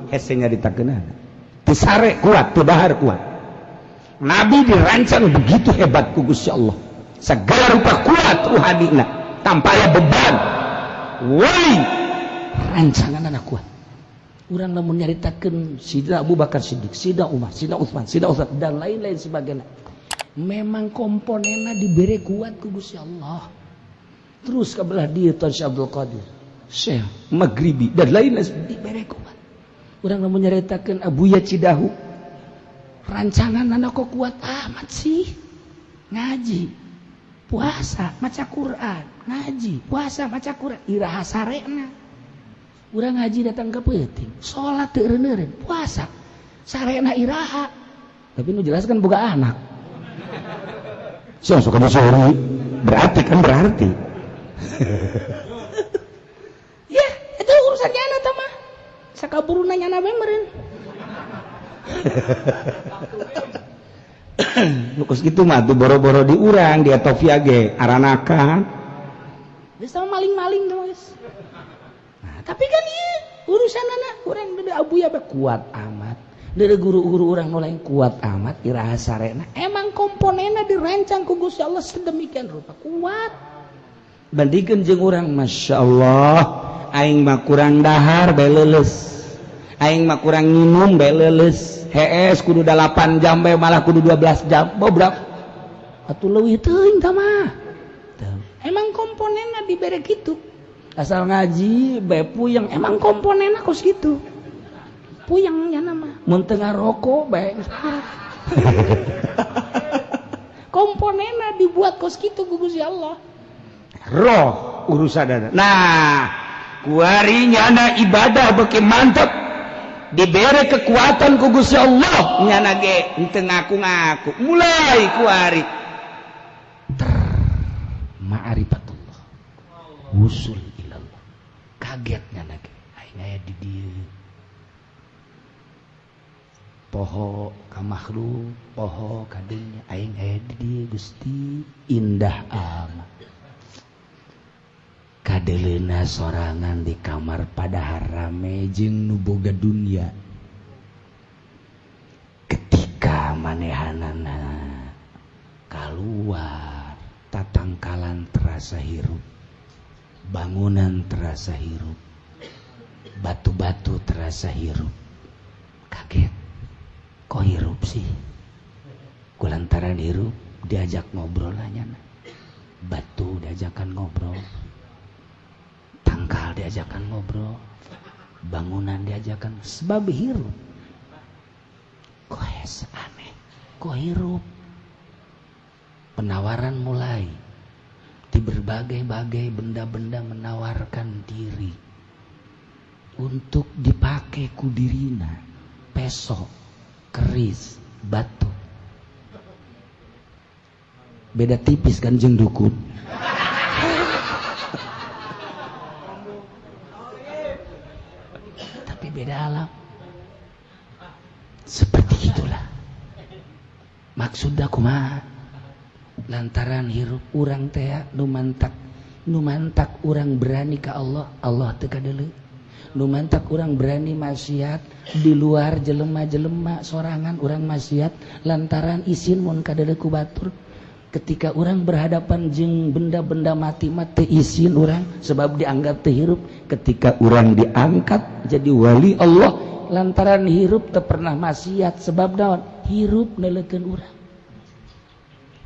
hese nyaritakeunana teu sare kuat teu dahar kuat Nabi dirancang begitu hebat ku Gusti Allah segala rupa kuat ruhanina tanpa aya beban woi rancanganana kuat urang lamun nyaritakeun Sidina Abu Bakar Siddiq Sidina Umar Sidina Utsman Sidina Utsman dan lain-lain sebagainya memang komponenna dibere kuat ku Gusti Allah terus kabelah dieu Syekh Abdul Qadir Syekh Maghribi dan lain-lain dibere kuat urang lamun nyaritakeun Abuya Cidahu rancangan anak kok kuat amat sih ngaji puasa maca Quran ngaji puasa maca Quran iraha sarena urang ngaji datang ke peuting salat teu eureun puasa sarena iraha tapi nu jelaskan boga anak sing suka disori berarti ya itu urusannya anak mah sakaburuna nyana bae meureun lukus gitu mah tuh boro-boro diurang dia Tofia ge aranakan dia sama maling-maling tuh guys nah, tapi kan iya urusan anak orang dari abu ya kuat amat dari guru-guru orang mulai kuat amat iraha sarena emang komponennya dirancang ku Gusti Allah sedemikian rupa kuat bandingkeun jeung urang Masya Allah aing mah kurang dahar bae leuleus aing mah kurang minum bae leuleus HS kudu 8 jam bae malah kudu 12 jam bobrok atuh leuwih teuing tah mah emang komponenna dibere kitu asal ngaji bae puyeng emang komponenna kos kitu puyeng nya mah mun teu ngaroko bae komponenna dibuat kos kitu ku Gusti Allah roh urusanna nah kuari nyana ibadah beuki mantep dibere kekuatan ku Gusti Allah nyana ge henteu ngaku-ngaku mulai kuari ma'rifatullah wusul ilallah kaget nyana ge aing aya di dieu poho ka makhluk poho ka dieu aing aya di dieu Gusti indah amat ka kadeleuna sorangan di kamar pada rame jeung nu boga dunya. Ketika manehanana keluar, tatangkalan terasa hirup, bangunan terasa hirup, batu-batu terasa hirup. Kaget, kok hirup sih? Kulantaran hirup diajak ngobrol aja, batu diajakan ngobrol, tangkal diajakan ngobrol, bangunan diajakan, sebab hirup. Kok aneh, kok hirup? Penawaran mulai di berbagai-bagai benda-benda menawarkan diri untuk dipakai ku dirina, peso, keris, batu. Beda tipis kan jeung dukun. Tapi beda alam. Seperti itulah. Maksudnya kumaha? Lantaran hirup urang teh nu mantak urang berani ka Allah, Allah teu kadeuleu. Nu mantak urang berani maksiat di luar jelema-jelema sorangan urang maksiat lantaran isin mun kadeuleu ku batur. Ketika urang berhadapan jeung benda-benda mati izin urang sebab dianggap teu hirup. Ketika urang diangkat jadi wali Allah lantaran hirup teu pernah maksiat sebab naon? Hirup neleukeun urang.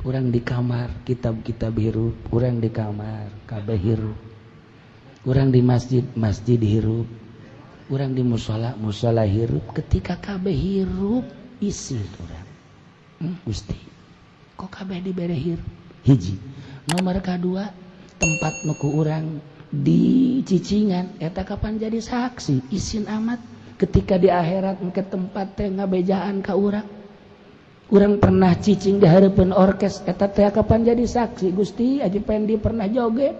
Urang di kamar kitab-kitab hirup, urang di kamar kabeh hirup. Urang di masjid hirup. Urang di musola hirup. Ketika kabeh hirup isin urang. Gusti, kok kabeh dibere hirup? Hiji. Nomor kadua, tempat nuku urang di cicingan eta kapan jadi saksi? Isin amat. Ketika di akhirat ke tempat teh ngabejaan ka urang. Urang pernah cicing di hareupeun orkes eta teh kapan jadi saksi? Gusti, Haji Pendi pernah joget.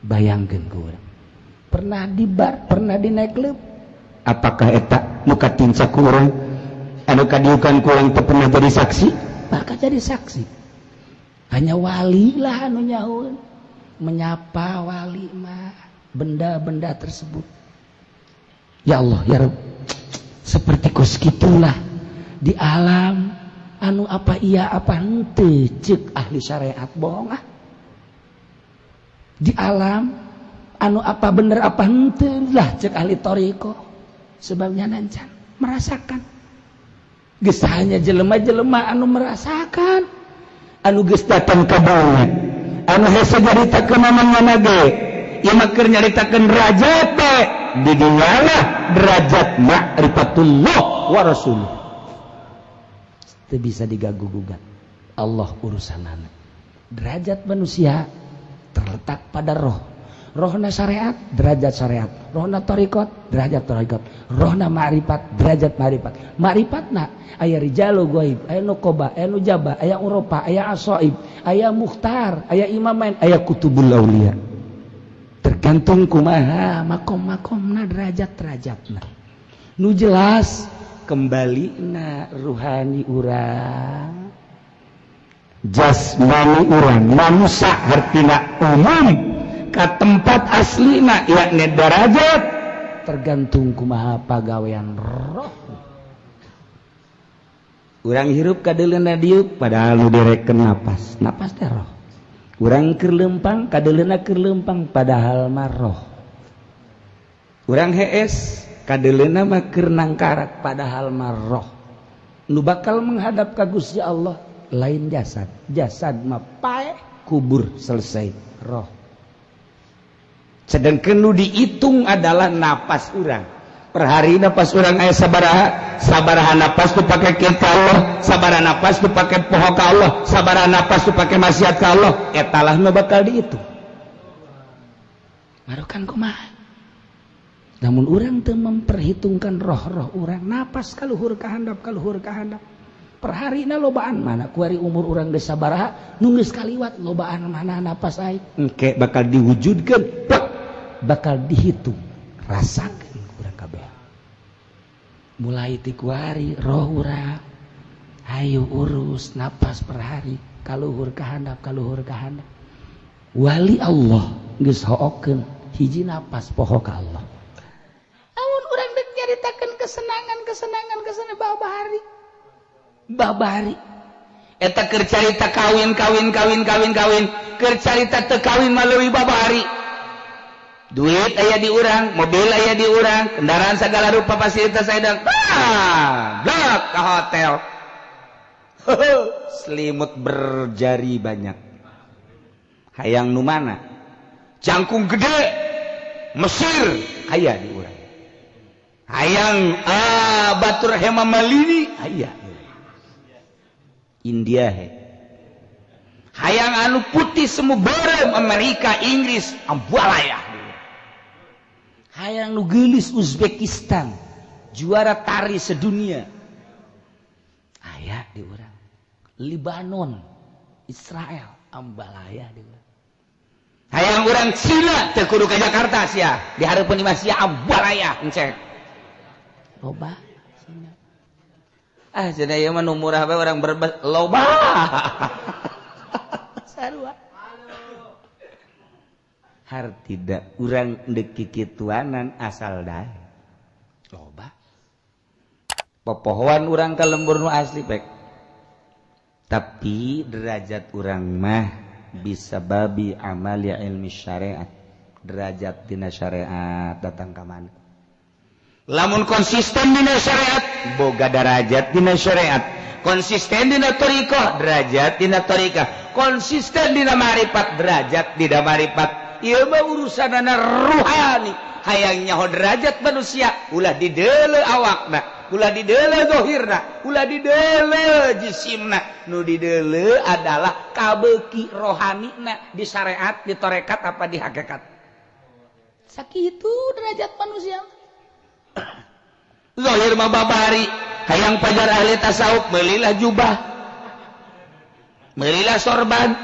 Bayangkeun ku urang. Pernah di bar, pernah di nightclub. Apakah eta nu katinca ku urang? Anu kadiukan ku urang teh pernah jadi saksi? Bakal jadi saksi. Hanya wali lah anu nyahoeun. Menyapa wali mah benda-benda tersebut. Ya Allah, ya Rabb, seperti kos gitulah di alam anu apa iya apa henteu ceuk ahli syariat bohong ah. Di alam anu apa bener apa henteu lah ceuk ahli thariqah. Sebabnya nancan merasakan. Geus hanya jelema-jelema anu merasakan, anu geus datang ka bawah, anu hese nyaritakeun namanya ge. Ieu mah keur nyaritakeun derajat teh di dinya derajat ma'rifatullah wa rasuluh. Teu bisa digaguh-gugat. Allah urusanana. Derajat manusia terletak pada roh. Rohna syariat, derajat syariat. Rohna thariqat, derajat thariqat. Rohna ma'rifat, derajat ma'rifat. Ma'rifatna aya rijalu ghaib, aya nuqaba, aya nujaba, aya uropa, aya asaib, aya mukhtar, aya imamain, aya kutubul auliya. Tergantung kumaha makom-makomna derajat-derajatna. Nu jelas kembalina ruhani urang, jasmani urang, manusia hartina umum ka tempat aslina yakni derajat tergantung kumaha pagawean roh. Urang hirup kadeleuna diuk padahal nu direkeun napas teh roh. Urang keur leumpang kadeleuna keur leumpang padahal mah roh. Urang hees kadeleuna mah keur nangkarak padahal mah roh. Nu bakal menghadap ka Gusti Allah lain jasad. Jasad mah pae kubur selesai roh. Sedangkan nu dihitung adalah napas urang. Per hari napas urang aya sabaraha napas tu pake kita Allah, sabaraha napas tu pake poho ka Allah, sabaraha napas tu pake maksiat ka Allah, etalah nu bakal dihitung. Marukan kumaha? Namun urang teu memperhitungkan roh-roh urang, napas kaluhur ka handap. Per harina lobaan mana kuari umur urang geus sabaraha, nu geus kaliwat lobaan mana napas aing. Engke bakal diwujudkeun, bakal dihitung, rasakeun urang kabeh. Mulai ti kuari roh urang hayu urus napas per hari kaluhur ka handap. wali Allah geus hookeun hiji napas poho ka Allah. Amun urang dek nyaritakeun kesenangan babahari. Eta keur carita kawin, keur carita teu kawin maleui babahari. Duit aya di urang, mobil aya di urang, kendaraan segala rupa fasilitas aya blak ka hotel. Selimut berjari banyak. Hayang nu mana? Jangkung gede, Mesir aya di urang. Hayang batur hema malini aya. India he. Hayang anu putih semu barem Amerika, Inggris, ambualaya. Hayang nu geulis Uzbekistan, juara tari sedunia. Aya di urang. Libanon, Israel, ambalaya di urang. Hayang urang Cina teu kudu ka Jakarta sia, di hareupeun imah sia ambalaya encek. Loba Cina. Cenah ieu mah nu murah bae urang berbes loba. Sarua. Har tidak urang deuk kikituanan asal dae. Loba. Popohoan urang ka lembur nu asli pek. Tapi derajat urang mah bisa babi amali ilmi syariat. Derajat dina syariat datang ka mana? Lamun konsisten dina syariat, boga derajat dina syariat. Konsisten dina thariqah, derajat dina thariqah. Konsisten dina ma'rifat, derajat dina ma'rifat. Ieu mah urusanana ruhani. Hayang nyaho derajat manusia, ulah dideuleu awakna, ulah dideuleu zahirna, ulah dideuleu jisimna. Nu dideuleu adalah kabeuki rohanina di syariat, di tarekat apa di hakikat. Sakitu derajat manusia. Zahir mah babari, hayang pajar ahli tasawuf meunilah jubah, meunilah sorban,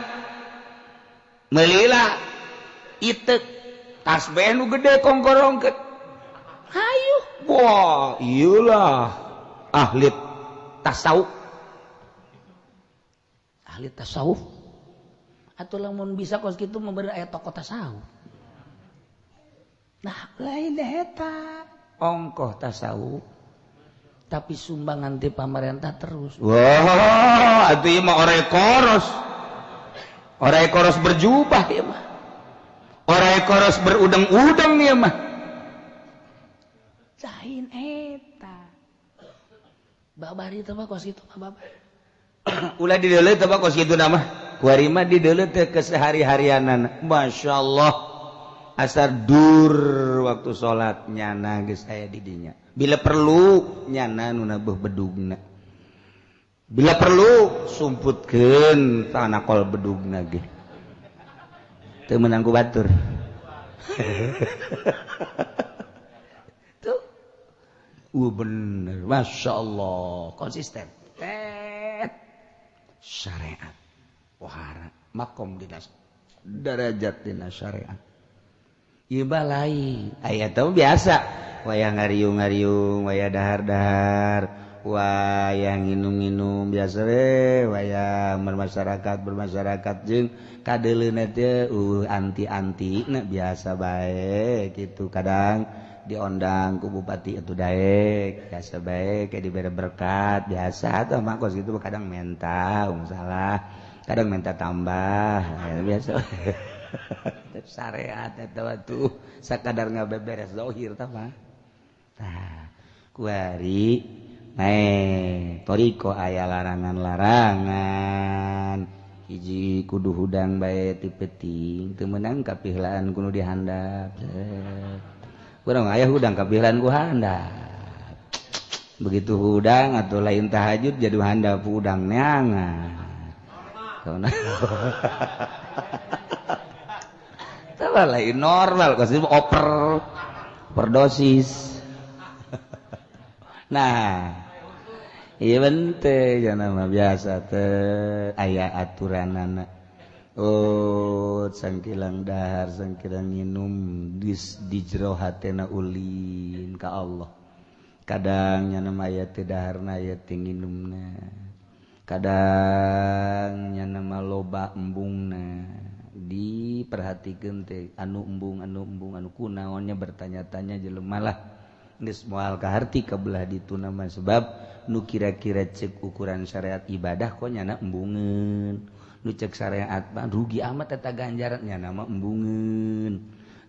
meunilah itek, tasbih nu gede kongkorongkeun. Hayu, wah, iyalah ahli tasawuf. Ahli tasawuf. Atuh lamun bisa kos kitu memberi aya tokoh tasawuf. Nah, lain eta. Ongkoh tasawuf. Tapi sumbangan ti pamarentah terus. Wah, atuh ieu mah orek koros. Orek koros berjubah ieu mah. Orang koros berudang-udang ya mah. Lain eta. Babari teh mah kos kitu mah babar. Ulah dideuleu teh mah kos kitu mah. Kuari mah dideuleu teh kesehari-harianan. Masyaallah. Asar dur waktu salat nyana geus aya di dinya. Bila perlu nyana nu nabuh bedugna. Bila perlu sumputkeun tanah kol bedugna ge. Teu menang ku batur. Tuh. Bener. Masya Allah. Konsisten. Syariat. Wahara. Makom dina derajat dina syariat. Ieu mah lain. Aya teh biasa. Wayah ngariung-ngariung, wayah dahar-dahar, wayah nginum-nginum biasa we, wayah bermasyarakat jeung kadeuleuna teh anti-anti na biasa bae kitu. Kadang diondang ku bupati atuh daek biasa bae ke dibere berkat biasa atuh mah kos kitu. Kadang menta salah, kadang menta tambah biasa. Syariat eta tuh sakadar ngabeberes zahir tah mah. Tah kuari toriko aya larangan-larangan. Hiji kudu hudang bae ti peuting, teu meunang kapihlaan kudu dihandap. Urang aya hudang kapihlaan ku handap. Begitu hudang atuh lain tahajud jadi handap hudang neangan. Tah lain normal kos overdosis. Nah, ieu bente cenah mah biasa teh aya aturanana. Oh, sangkilang dahar, sangkilang nginum di jero hatena ulin ka Allah. Kadang nya nama aya teh daharna aya teh nginumna. Kadang nya nama loba embungna. diperhatikan teh anu embung anu kunaonnya bertanya-tanya jelema lah geus moal kaharti kabelah ditu nama sebab nu kira-kira cek ukuran syariat ibadah kok nyana embungeun nu cek syariat mah rugi amat eta ganjarannya nama embungeun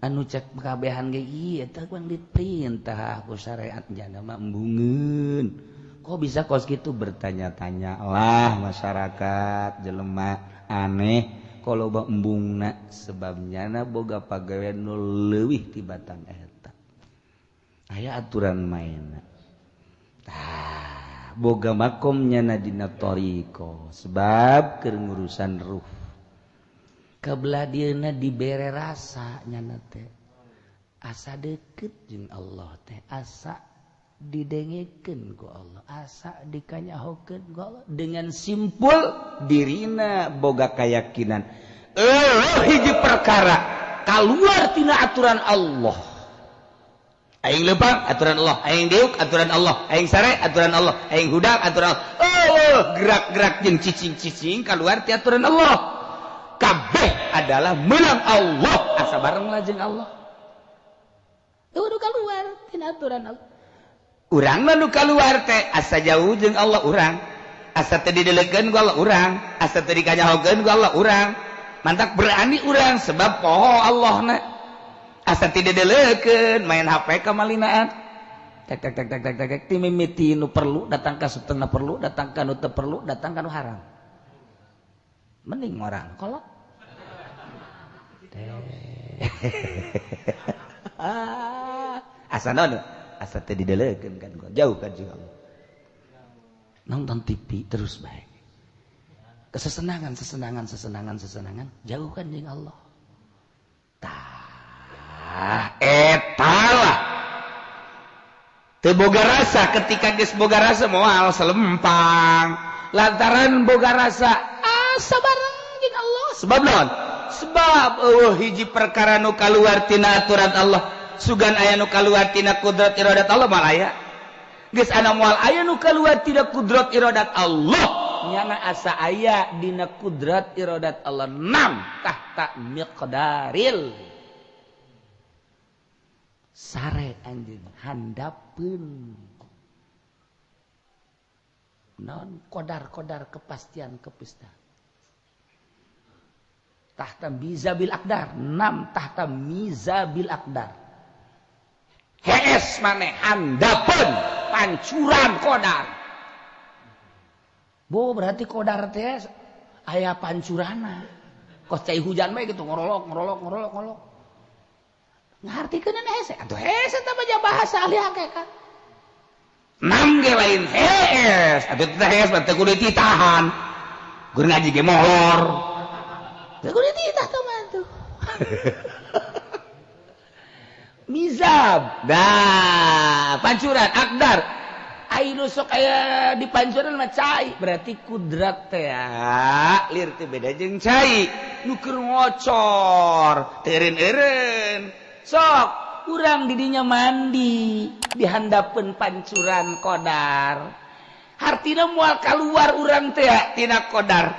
anu cek kabehan ge ieu eta kuang diperintah ku syariat nyana mah embungeun. Kok bisa kos gitu bertanya-tanya lah masyarakat jelema aneh kalau bang embungna sebabnya na boga pagawean nu leuwih tibatan eta aya aturan mainna boga makomnya na dina thariqah sebab keur ngurusan ruh kabelah dieuna dibere rasa nyana teh asa deukeut jeung Allah teh asa didengekeun ku Allah asa dikanyahokeun ku Allah dengan simpul dirina boga keyakinan hiji perkara kaluar tina aturan Allah aing leumpang aturan Allah aing deuk aturan Allah aing sare aturan Allah aing hudak aturan Allah gerak-gerak jeung cicing-cicing kaluar ti aturan Allah kabeh adalah meunang Allah asa bareng lah jeung Allah udah kaluar tina aturan Allah urang mah nu kaluar teh asa jauh jeung Allah urang asa teu didelekeun ku Allah urang asa teu dikanyahokeun ku Allah urang mantak berani urang sebab poho Allahna asa teu didelekeun main HP kamalinaan tek ti mimiti nu perlu datang ka setengah perlu datang ka nu teu perlu datang ka nu haram mending orang kolot asa naon asa teu didelekeun kan jauh kan jeung Allah nonton TV terus baik kesesenangan jauh kan jeung Allah tah eta lah teu boga rasa ketika geus boga rasa moal selempang lantaran boga rasa asa bareng jeung Allah sebab naon sebab hiji perkara nu kaluar tina aturan Allah sugan aya nu kaluar tina kudrat iradat Allah mal aya geus ana moal aya nu kaluar tina kudrat iradat Allah nyana asa aya dina kudrat iradat Allah nam tahta miqdaril sare anjeun handapeun naon kodar kepastian kepista tahta mizabil aqdar nam tahta mizabil aqdar hees maneh handapeun pancuran kodar bo berarti kodar teh aya pancurana kos cai hujan mah gitu ngorolok ngartikeun hees atuh hees eta mah bahasa ahli hakikat nam ge lain hees atuh teh hees mah teu kudu ditahan gur ngaji ge molor teu kudu ditah teh mah tuh mizab dah pancuran akdar ainu sok aya di pancuran mah cai berarti kudrat teh lir teh beda jeung cai nu keur ngocor teureun-eureun sok urang di dinya mandi dihandapeun pancuran kodar hartina moal kaluar urang teh tina kodar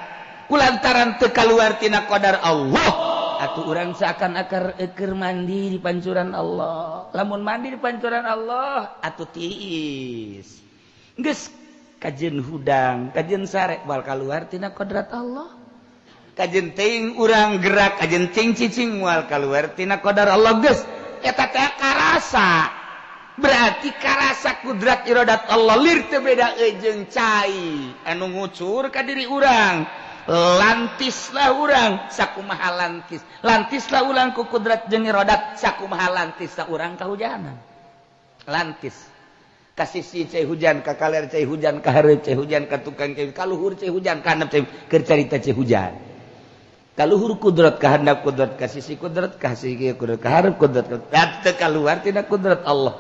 kulantaran teu kaluar tina kodar Allah atuh urang seakan akar mandi di pancuran Allah lamun mandi di pancuran Allah atuh tiis geus kajeun hudang kajeun sare bal kaluar tina kodrat Allah kajeun teuing urang gerak kajeun teuing cicing moal kaluar tina kodar Allah geus eta teh karasa berarti karasa kudrat iradat Allah lir teu beda jeung cai anu ngucur ka diri urang lantislah urang sakumaha lantislah urang ku kudrat jeung iradat sakumaha lantis saurang kahujanan lantis kasisi cai hujan ka kaler cai hujan ka hareup cai hujan ka tukang cai kaluhur cai hujan ka handap cai keur carita cai hujan kaluhur kudrat ka handap kudrat kasisi kudrat kasisi kudrat ka hareup kudrat teu kaluar tina kudrat Allah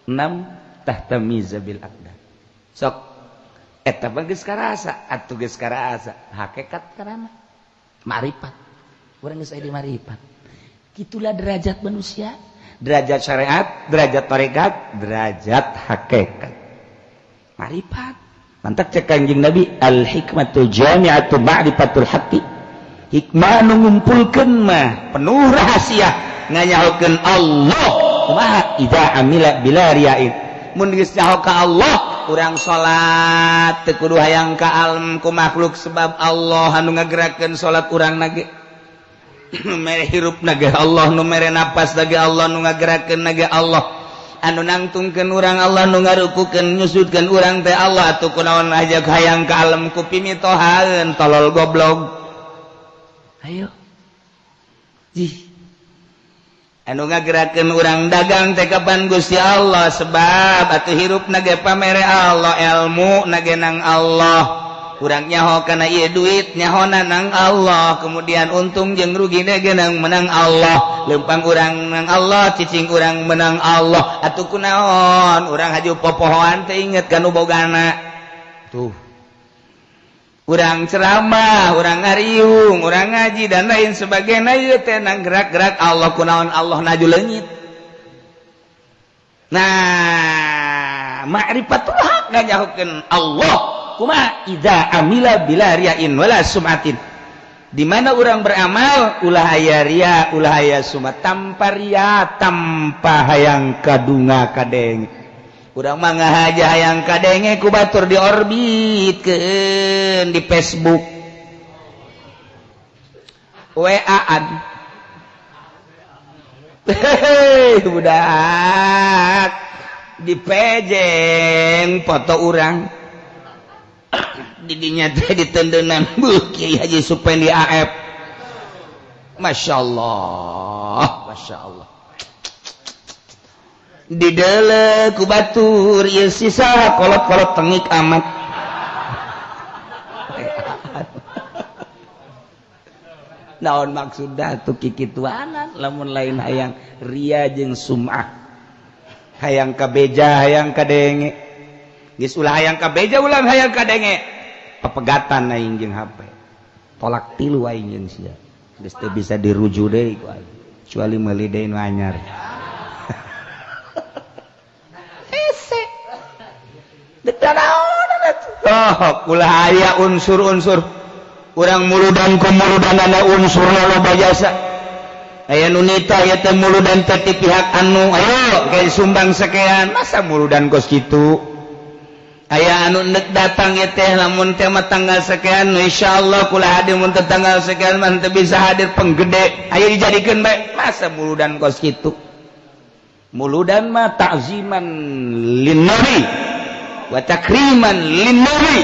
nam tahta mizabil aqdar sok eta mah geus karasa atuh geus karasa hakikat karana ma'rifat urang geus aya di ma'rifat kitulah derajat manusia derajat syariat derajat tarekat derajat hakikat ma'rifat mantap cek Kanjeng Nabi al hikmatul jami'atu ma'rifatul haqqi hikmah nu ngumpulkeun mah penuh rahasia nganyahokeun Allah kumaha idza amila bila riyain mun geus nyaho ka Allah urang salat teu kudu hayang ka alam ku makhluk sebab Allah anu ngagerakeun salat urang nage nu mere hirup nage Allah nu mere napas nage Allah nu ngagerakeun nage Allah anu nangtungkeun urang Allah nu ngarukukeun nyusudkeun urang teh Allah atuh kunaon aja hayang ka alam ku pimitohaeun tolol goblok ayo anu ngagerakeun urang dagang teh kapan Gusti Allah sebab atuh hirup nage pamere Allah ilmu nage nang Allah urang nyaho kana ieu duit nyahona nang Allah kemudian untung jeung rugi nage nang menang Allah leumpang urang nang Allah cicing urang menang Allah atuh kunaon urang haju popohoan teh inget kanu bogana tuh urang ceramah, urang ngariung, urang ngaji dan lain sebagainya ieu teh nang gerak-gerak Allah kunaon Allah naju leungit. Nah, ma'rifatul haq nganyahokeun Allah kumaha idza amila bila riyain wala sum'atin. Di mana urang beramal ulah aya ria, ulah aya sum'at tanpa ria, tanpa hayang kadunga kadeng. Urang mah ngahaja hayang kadenge ku batur di orbitkeun di Facebook WA-an budak dipejeng foto urang didinya teh ditendeunan beuh Kiai Haji Supendi AF masyaallah masyaallah didele ku batur ieu sisa kolot-kolot tengik amat naon maksudna tuh kikituanan lamun lain hayang ria jeung sum'ah hayang kabeja hayang kadenge geus ulah hayang kabeja ulah hayang kadenge pepegatan aing jeung HP tolak tilu aing jeung sia geus teu bisa diruju deui ku aing kecuali meuli deui nu anyar ulah aya unsur-unsur urang muludan ku muludanana unsurna loba jasa aya nu nita aya teh muludan teh ti pihak anu ayo kayak sumbang sakean masa muludan kos kitu aya anu neuk datang ya teh lamun teh mah tanggal sakean insyaallah kulah hadir mun teh tanggal sakean mah teu bisa hadir penggede aya dijadikeun bae masa muludan kos kitu muludan mah ta'ziman lin nabi wa takriman lin nabi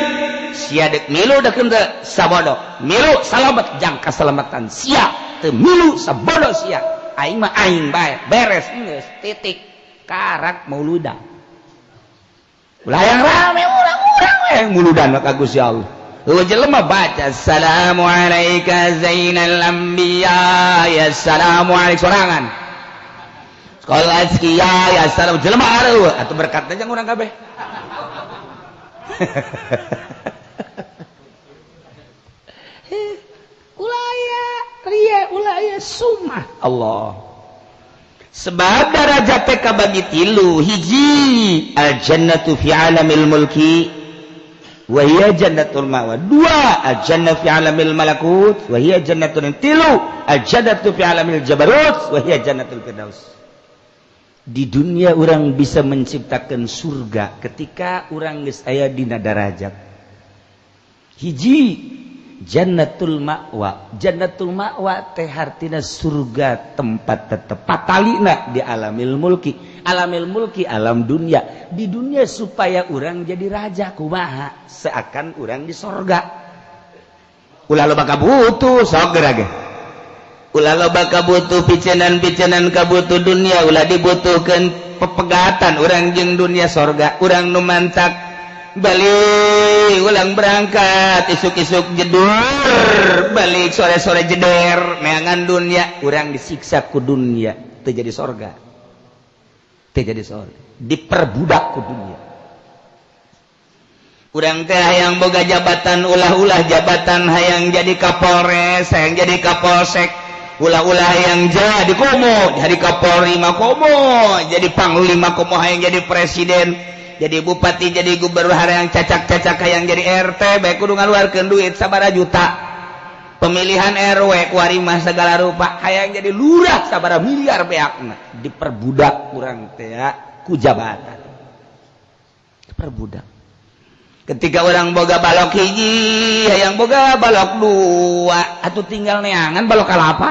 sia dek milu dakeun teh sabodo milu salamet jang kaselamatan sia teu milu sabodo sia aing mah aing bae beres geus titik karak mauludan ulah yang rame urang-urang we mauludan ka Gusti Allah eueuh jelema baca assalamu alayka zainal anbiya ya assalamu alayka sorangan sekolah azkiya ya assalamu jelema areuh atuh berkatna jeung urang kabeh ulaya ria ulaya sumah Allah sebab darajat teh kabagi tilu hiji al jannatu fi alamil mulki wa hiya jannatul ma'wa dua al jannah fi alamil malakut wa hiya jannatul tilu al jannatu fi alamil jabarut wa hiya jannatul firdaus. Di dunia orang bisa menciptakan surga ketika orang geus aya dina darajat hiji jannatul ma'wa. Jannatul ma'wa teh artina surga tempat tetep patalina di alamil mulki. Alamil mulki alam dunia. Di dunia supaya orang jadi raja kumaha seakan orang di surga. Ulah loba kabutuh sok gerage. Ulah loba kabutuh picenan-picenan kabutuh dunia ulah dibutuhkeun pepegatan urang jeung dunia surga. Urang nu mantak balik ulang berangkat isuk-isuk jedur balik sore-sore jeder neangan dunia urang disiksa ku dunia teu jadi surga teu jadi surga diperbudak ku dunia. Urang teh hayang boga jabatan ulah-ulah jabatan hayang jadi kapolres hayang jadi kapolsek ulah-ulah hayang jadi komo jadi kapolri mah komo jadi panglima komo hayang jadi presiden jadi bupati jadi gubernur hayang cacak-cacak hayang jadi RT bae kudu ngaluarkeun duit sabaraha juta pemilihan RW kuarimah segala rupa hayang jadi lurah sabaraha miliar beakna diperbudak urang teh ku jabatan diperbudak. Ketika orang boga balok hiji hayang boga balok dua atuh tinggal neangan balok kalapa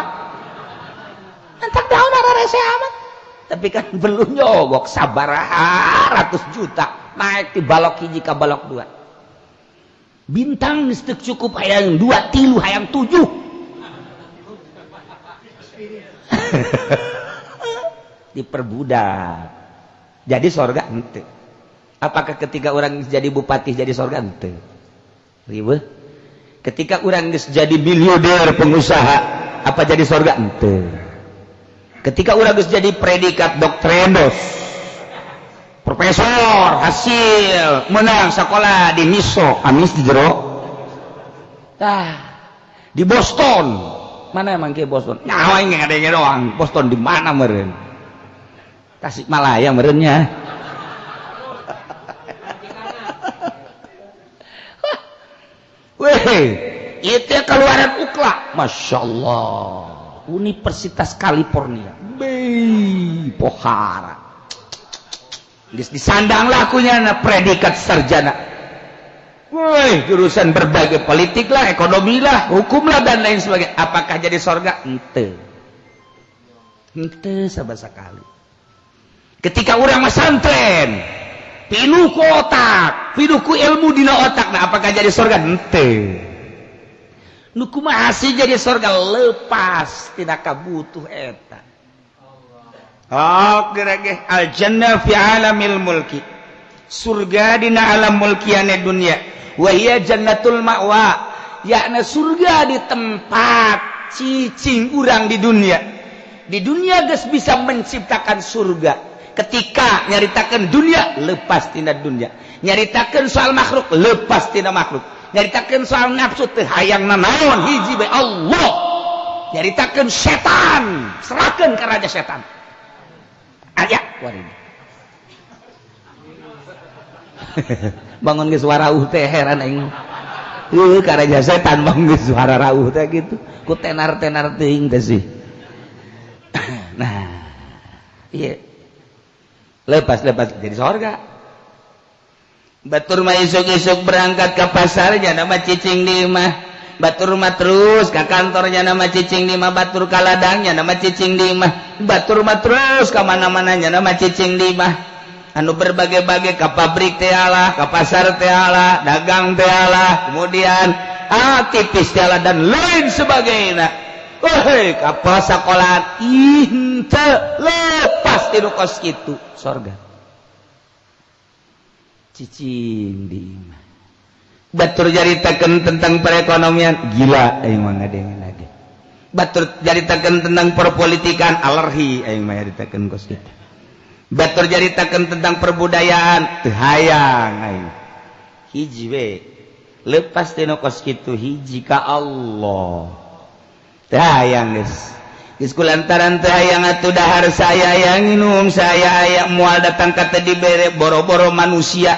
entak daun rarese amat tapi kan belum nyogok sabaraha ratus juta naik di balok hiji ka balok dua bintang nistek cukup hayang 2 3 hayang 7 diperbudak jadi sorga henteu. Apakah ketika orang jadi bupati jadi sorga henteu? Riweuh. Ketika orang geus jadi miliuder pengusaha apa jadi sorga henteu? Ketika orang geus jadi predikat dokterendos profesor hasil menang sekolah di MISO amis di jero di Boston mana emang ke Boston nyawa ini ngadenge doang Boston di mana meureun Tasikmalaya meureunnya weh itu keluaran UKLA Masya Allah Universitas California Pohara disandang lakunya predikat sarjana woi jurusan berbagai politik lah ekonomi lah hukum lah dan lain sebagainya apakah jadi sorga ente sama sekali ketika orang pesantren pinuh ku otak pinuh ku ilmu dina otak nah apakah jadi sorga ente nu kumaha sih jadi sorga lepas tidak kabutuh eta gerage al jannah fi alamil mulki surga dina alam mulkiane dunia wa hiya jannatul ma'wa yakna surga di tempat cicing urang di dunia geus bisa menciptakan surga ketika nyaritakeun dunia lepas tina dunia nyaritakeun soal makhluk lepas tina makhluk nyaritakeun soal nafsu teu hayang nanaon hiji bae Allah nyaritakeun setan serahkeun ka raja setan aja warin bangun geus suara teh heran aing ka raja setan bangun geus suara rauh teh gitu ku tenar-tenar teuing teh sih nah iya lepas jadi sorga batur mah isuk-isuk berangkat ke pasarnya nama cicing di mah batur mah terus ke kantornya nama cicing di mah batur ka ladangnya nama cicing di mah batur mah terus ke mana-mananya nama cicing di mah anu berbagai-bagai ke pabrik teh alah ke pasar teh alah dagang teh alah kemudian tipis teh alah dan lain sebagainya woi kapal sekolahan teu lepas ti nu kos kitu sorga cicing di imah batur jaritakeun tentang perekonomian gila aing mah ngadengeun lagi batur jaritakeun tentang perpolitikan alergi aing mah jaritakeun kos kitu batur jaritakeun tentang perbudayaan teu hayang aing hiji we lepas ti nu kos kitu hiji ka Allah teu hayang geus kulantaran teu hayang atuh dahar saya yang minum saya hayang moal datang ka teu dibere boro-boro manusia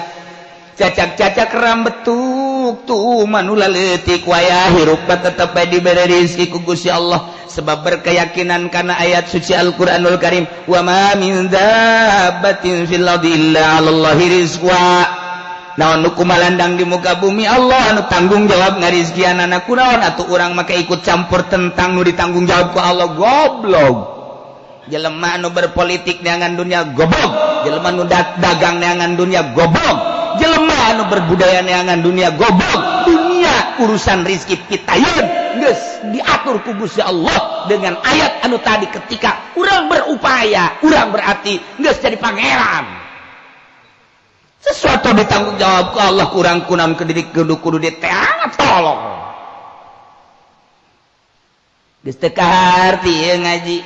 cacak-cacak rambetuk tuh manula leutik wayah hirup tetep bae dibere rezeki ku Gusti Allah sebab berkeyakinan kana ayat suci Al-Qur'anul Karim wa ma min dabbatin fil ardi illa 'alallahi rizqa naon nu kumalandang di muka bumi Allah anu tanggung jawab ngarizkianana kunaon atuh urang make ikut campur tentang nu ditanggung jawab ku Allah goblok jelema anu berpolitik neangan dunia goblok jelema anu dagang neangan dunia goblok jelema anu berbudaya neangan dunia goblok dunia urusan rizki pitayeun geus diatur ku Gusti Allah dengan ayat anu tadi ketika urang berupaya urang berarti geus jadi pangeran sesuatu ditanggung jawab ku Allah kurang kunaon ke diri kudu diteangat tolong geus teu kaharti ieu ngaji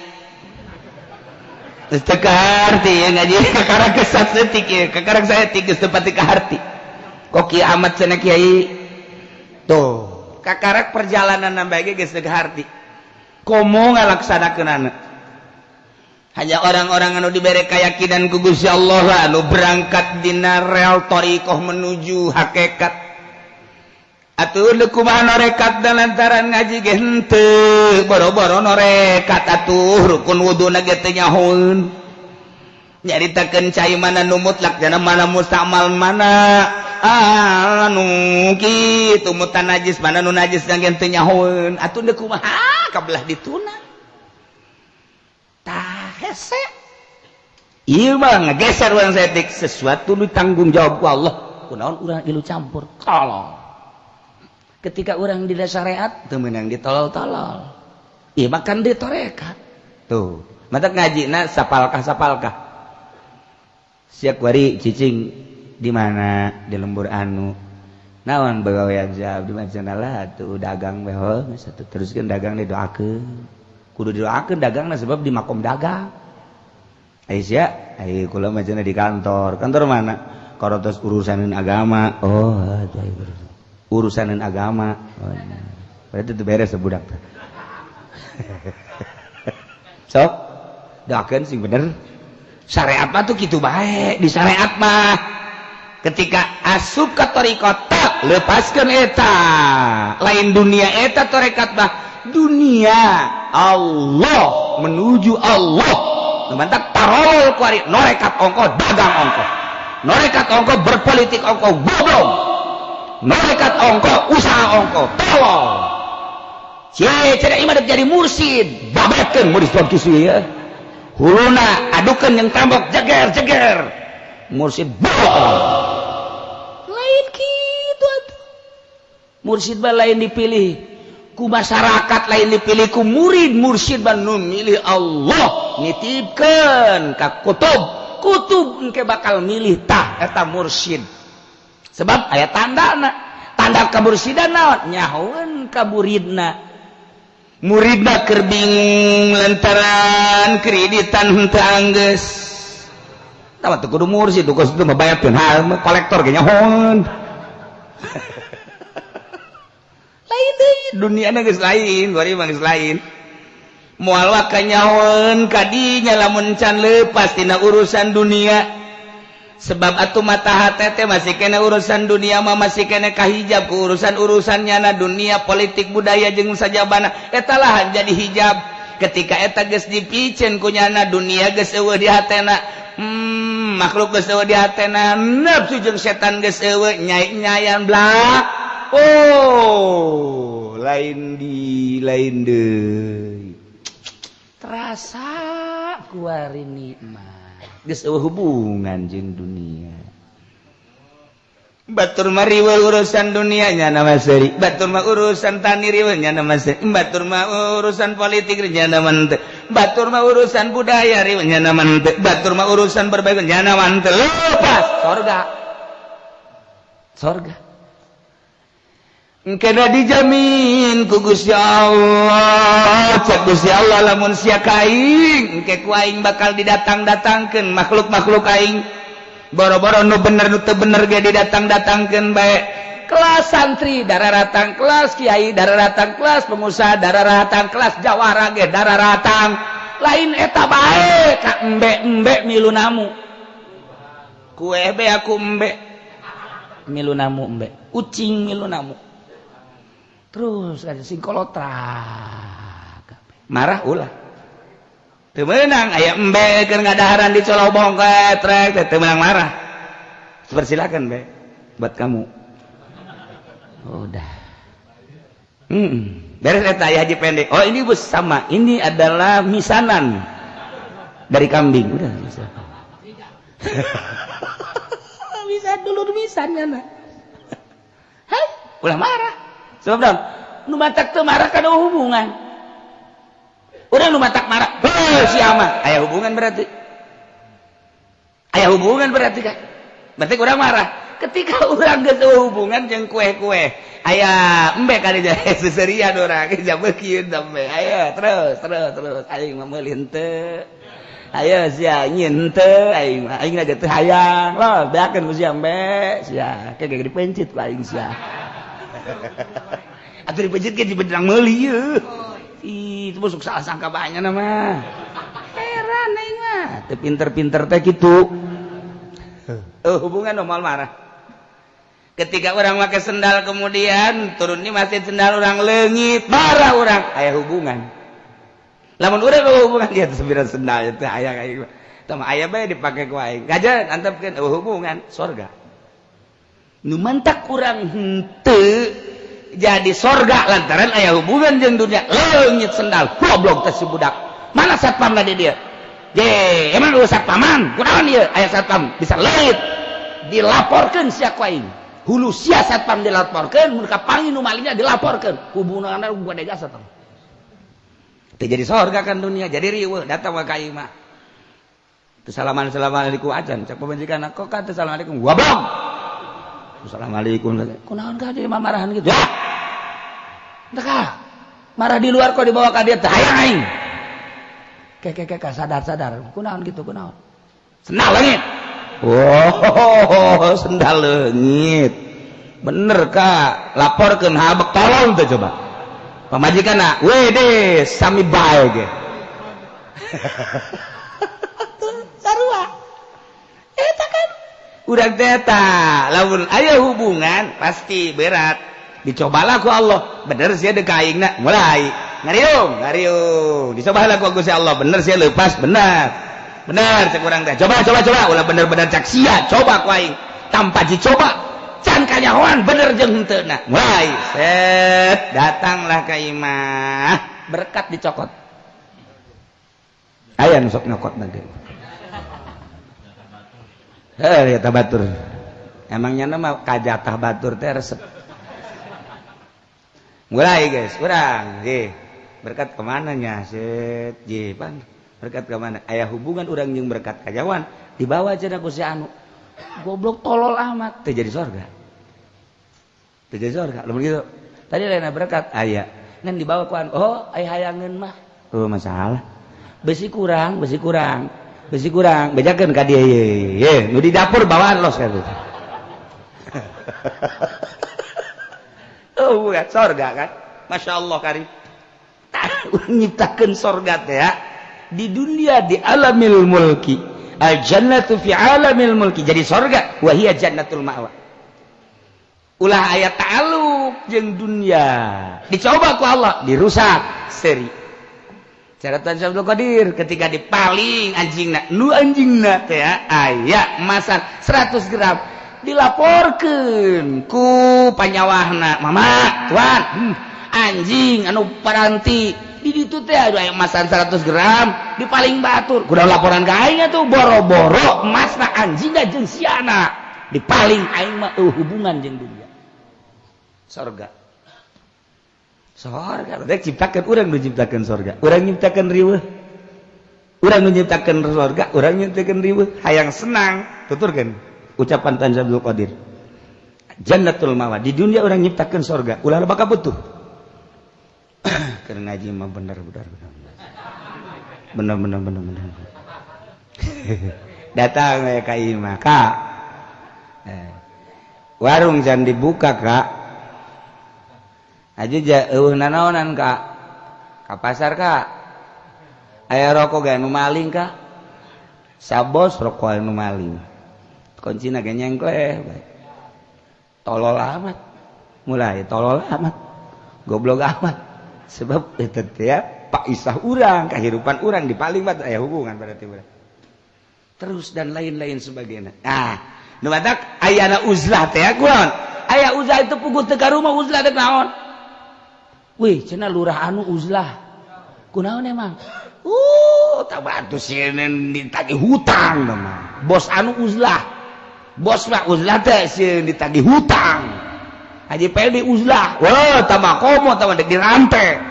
geus teu kaharti ieu ngaji kakarang kesat seutik ieu kakarang saeutik geus teu pati kaharti kok kieu amat cenah kiai tuh kakarang perjalanan nambah geus teu kaharti komo ngalaksanakeunana hanya orang-orang anu diberi keyakinan ku Gusti Allah anu berangkat dina rel thariqah menuju hakikat atuh kumaha norekat lantaran ngaji ge henteu boro-boro norekat atuh rukun wuduna ge teu nyahoeun nyaritakeun cai mana nu mutlak jana mana mustamal mana anu kitu mutan najis mana nu najis ge teu nyahoeun atuh deuk kumaha kabelah dituna tah hese ieu mah ngageser urang setik sesuatu nu tanggung jawab ku Allah kunaon urang ilu campur tolong ketika orang di syariat teu meunang ditolol-tolol ieu makan ditorekat tuh mata ngajina sapalkah siap wari cicing di mana di lembur anu naon bagawean jab di macanalah tuh dagang we geus atuh teruskeun dagang didoakeun kudu didoakeun dagangna sebab di makom dagang Aisyah ai kula macana di kantor mana karotos urusaneun agama oh ada urusaneun agama oh, berarti itu beres budak sok doakeun sing bener syariat mah tuh kitu bae di syariat mah ketika asup ka tarekat lepaskeun eta lain dunia eta tarekat mah dunia Allah menuju Allah mantak parol ku ari norekat ongko dagang ongko norekat ongko berpolitik ongko goblok norekat ongko usaha ongko tolol cie cenah imah jadi mursid babatkeun murid kisu ya huluna adukeun yang tambok jeger mursid bohong lain kitu atuh mursid mah lain dipilih ku masyarakat lain dipilih ku murid mursid mah nu milih Allah nitipkeun ka kutub engke bakal milih tah eta mursid sebab aya tandana tanda kamursidan naon nyahoeun ka muridna keur bingung lantaran kreditan henteu anggeus tah teu kudu mursid kudu mah bayarkeun hal kolektor ge nyahoeun lain deui duniana geus lain bari mah geus lain moal wa kanyahoeun kadinya lamun can leupas tina urusan dunia sebab atuh mata hate teh masih kena urusan dunia mah masih kena kahijab ku urusan-urusannya na dunia politik budaya jeung sajabana eta lah jadi hijab ketika eta geus dipicen ku nyana dunia geus eueuh di hatena makhluk geus eueuh di hatena nafsu jeung setan geus eueuh nyai-nyayan blah oh lain deui terasa ku ari nikmat geus eueuh hubungan jeung dunia batur mah riweuh urusan dunia nyana mah seuri batur mah urusan tani riweuh nyana mah seuri batur mah urusan politik nyana mah teu batur mah urusan budaya riweuh nyana mah teu batur mah urusan berbagi nyana mah teu lepas sorga engkena dijamin ku Gusti Allah cek Gusti Allah lamun sia kaing engke ku aing bakal didatang-datangkeun makhluk-makhluk aing boro-boro nu bener nu teu bener ge didatang-datangkeun bae kelas santri dararatang kelas kiai dararatang kelas pengusaha dararatang kelas jawara ge dararatang lain eta bae ka embe-embe milu namu kue be aku embe milu namu embe ucing milu namu terus ada singkolotra marah ulah teu meunang aya embe keur ngadaharan di colobong ketrek teu meunang marah persilakan be buat kamu udah beres eta aya haji pendek oh ini bus sama ini adalah misanan dari kambing udah bisa bisa dulu misannya nah ulah marah sebab daun nu matak teu marah kana hubungan urang nu matak marah si ama aya hubungan berarti kan berarti urang marah ketika urang geus hubungan jeung kue-kue aya embe kali jahe seserian urang geus beukeun sampe aya terus aing mah meulih henteu aya sia nyin teu aing geus teu hayang loh beakeun ku sia embe sia kege dipencit ku aing sia atau dipencet ke di bedang meuli yeuh itu busuk salah sangka banyak nama heran aing mah teu pinter-pinter teh kitu hubungan normal marah ketika orang pakai sendal kemudian turun di masjid sendal orang leungit marah orang aya hubungan lamun urang hubungan dia teh sembilan sendal teh aya kayak tah mah aya bae dipake ku aing ngajaran antepkeun hubungan surga nu mantak urang henteu jadi surga lantaran aya hubungan jeung dunia leungit sendal goblok teh si budak mana satpamna di dia ye emang lu satpaman kunaon ieu aya satpam bisa leungit dilaporkeun sia ku aing hulu sia satpam dilaporkeun mun ka pangi nu malingnya dilaporkeun hubunganna ku bodega satpam teu jadi surga kan dunia jadi riweuh datang ka ieu mah teu assalamualaikum acan cak pamajikanna kok ka teu assalamualaikum goblok assalamualaikum kunaon ka dia marahan gitu ya teu ka marah di luar kok dibawa ka dia teh hayang aing ke sadar kunaon gitu kunaon sendal leungit oh sendal leungit bener ka laporkeun habek tolong teh coba pamajikanna wede sami bae ge sarua eta kan urang teh eta lamun aya hubungan pasti berat dicobalah ku Allah bener sia deuk ka aingna mulai ngariung dicobalah ku Gusti Allah bener sia leupas bener cek urang teh coba ulah bener-bener cak sia coba ku aing tanpa dicoba can kanyahoan bener jeung henteu na mulai set datanglah ka imah berkat dicokot aya nu sok nyokot nanti eta batur emangnya nama kajatah batur teh resep mulai guys urang berkat kemana nya set pan berkat kemana aya hubungan urang jeung berkat kajawan dibawa cenah ku si anu goblok tolol amat teu jadi surga lamun gitu tadi lain berkat aya ngan dibawa ku oh aya hayangeun mah oh masalah besi kurang bejakeun ka dieu ye nu di dapur bawaan los ka tuh oh bukan surga kan masyaallah karim nyiptakeun surga teh ya di dunia di alamil mulki al jannatu fi alamil mulki jadi surga wa hiya jannatul ma'wa ulah aya ta'alluq jeung dunia dicoba ku Allah dirusak seri caratan Syekh Abdul Qadir ketika dipaling anjingna teh ya aya emasan 100 gram dilaporkeun ku panyawahna mama tuan anjing anu paranti di ditu teh aya emasan 100 gram dipaling batur kudu laporan ka aing atuh boro-boro emasna anjingna jeung siana dipaling aing mah hubungan jeung dunia surga rek ciptakeun urang nu ciptakeun surga urang nyiptakeun riweuh urang nu nyiptakeun surga urang nyiptakeun riweuh hayang senang tuturkeun ucapan Tan Abdul Qadir jannatul ma'wa di dunia urang nyiptakeun surga ulah bakal butuh keur ngaji mah bener datang we ka imah Kak warung jangan dibuka Kak aja nanaonan Kak ka pasar Kak aya rokok ge nu maling Kak sabos rokok nu maling kuncina ge nyengkleh tolol amat mulai tolol amat goblok amat sebab eta teh Pak Isah urang kahirupan urang dipaling mah aya hubungan berarti terus dan lain-lain sebagainya nu badak ayana uzlah teh kunaon aya uzlah itu puguh teh ka rumah uzlah teh naon wih cenah lurah anu uzlah kunaon emang tabatu sieun ditagih hutang mah bos anu uzlah bos mah uzlah teh sieun ditagih hutang Haji Peldi uzlah wah tambah komo tambah dek dirante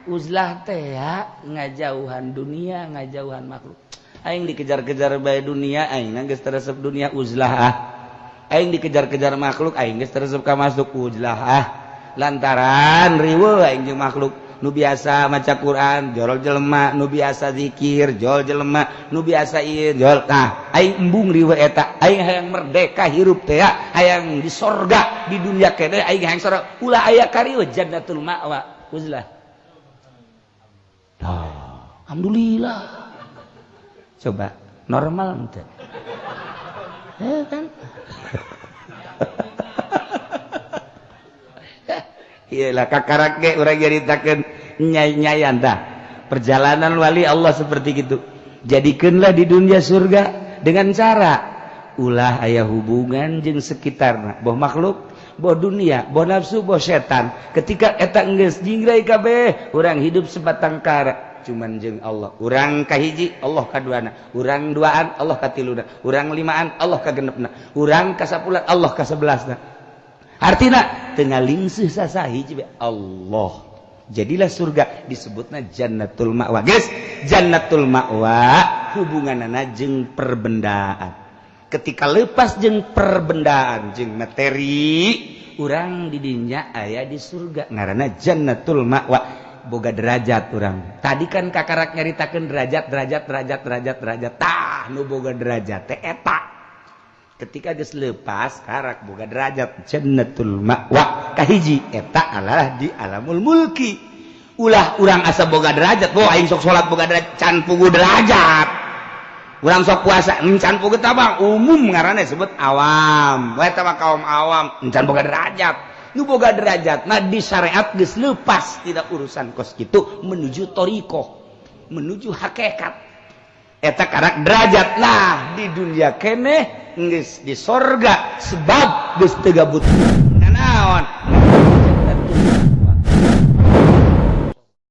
uzlah teh ya ngajauhan dunia ngajauhan makhluk aing dikejar-kejar bae dunia aing geus teresep dunia uzlah aing dikejar-kejar makhluk aing geus teresep ka masuk uzlah lantaran riweuh aing jeung makhluk nu biasa maca Quran jorol jelema nu biasa zikir jol jelema nu biasa ieu jol aing embung riweuh eta aing hayang merdeka hirup teh hayang di sorga di dunia kene aing hayang sorga ulah aya karieuh jannatul ma'wa uzlah alhamdulillah coba normal teh kan iyalah kakarak ge urang nyaritakeun nyai-nyayan tah perjalanan wali Allah seperti gitu. Jadikeunlah di dunia surga dengan cara ulah aya hubungan jeung sekitarna boh makhluk boh dunia boh nafsu boh setan ketika eta geus jingrai kabeh urang hidup sebatang kara cuman jeung Allah urang kahiji Allah kaduana urang duaan Allah katiluna urang limaan Allah kagenepna urang kasapulan Allah kasebelasna artina teu ngalingseuh sasahiji Allah. Jadilah surga disebutna jannatul ma'wa. Guys, jannatul ma'wa hubunganana jeung perbendaan. Ketika lepas jeung perbendaan jeung materi, urang di dinya aya di surga. Ngaranna jannatul ma'wa. Boga derajat urang. Tadi kan kakarak nyaritakeun derajat. Tah nu boga derajat teh eta. Ketika geus leupas karak boga derajat jannatul ma'wa kahiji eta adalah di alamul mulki ulah urang asa boga derajat boh aing sok salat boga derajat can pugu derajat urang sok puasa can pugu tabang umum ngaranna disebut awam we eta mah kaum awam can boga derajat nu boga derajat nah di syariat geus leupas tidak urusan kos kitu menuju thariqah menuju hakikat eta karak derajat nah di dunia keneh geus di sorga sebab geus teu gabut naon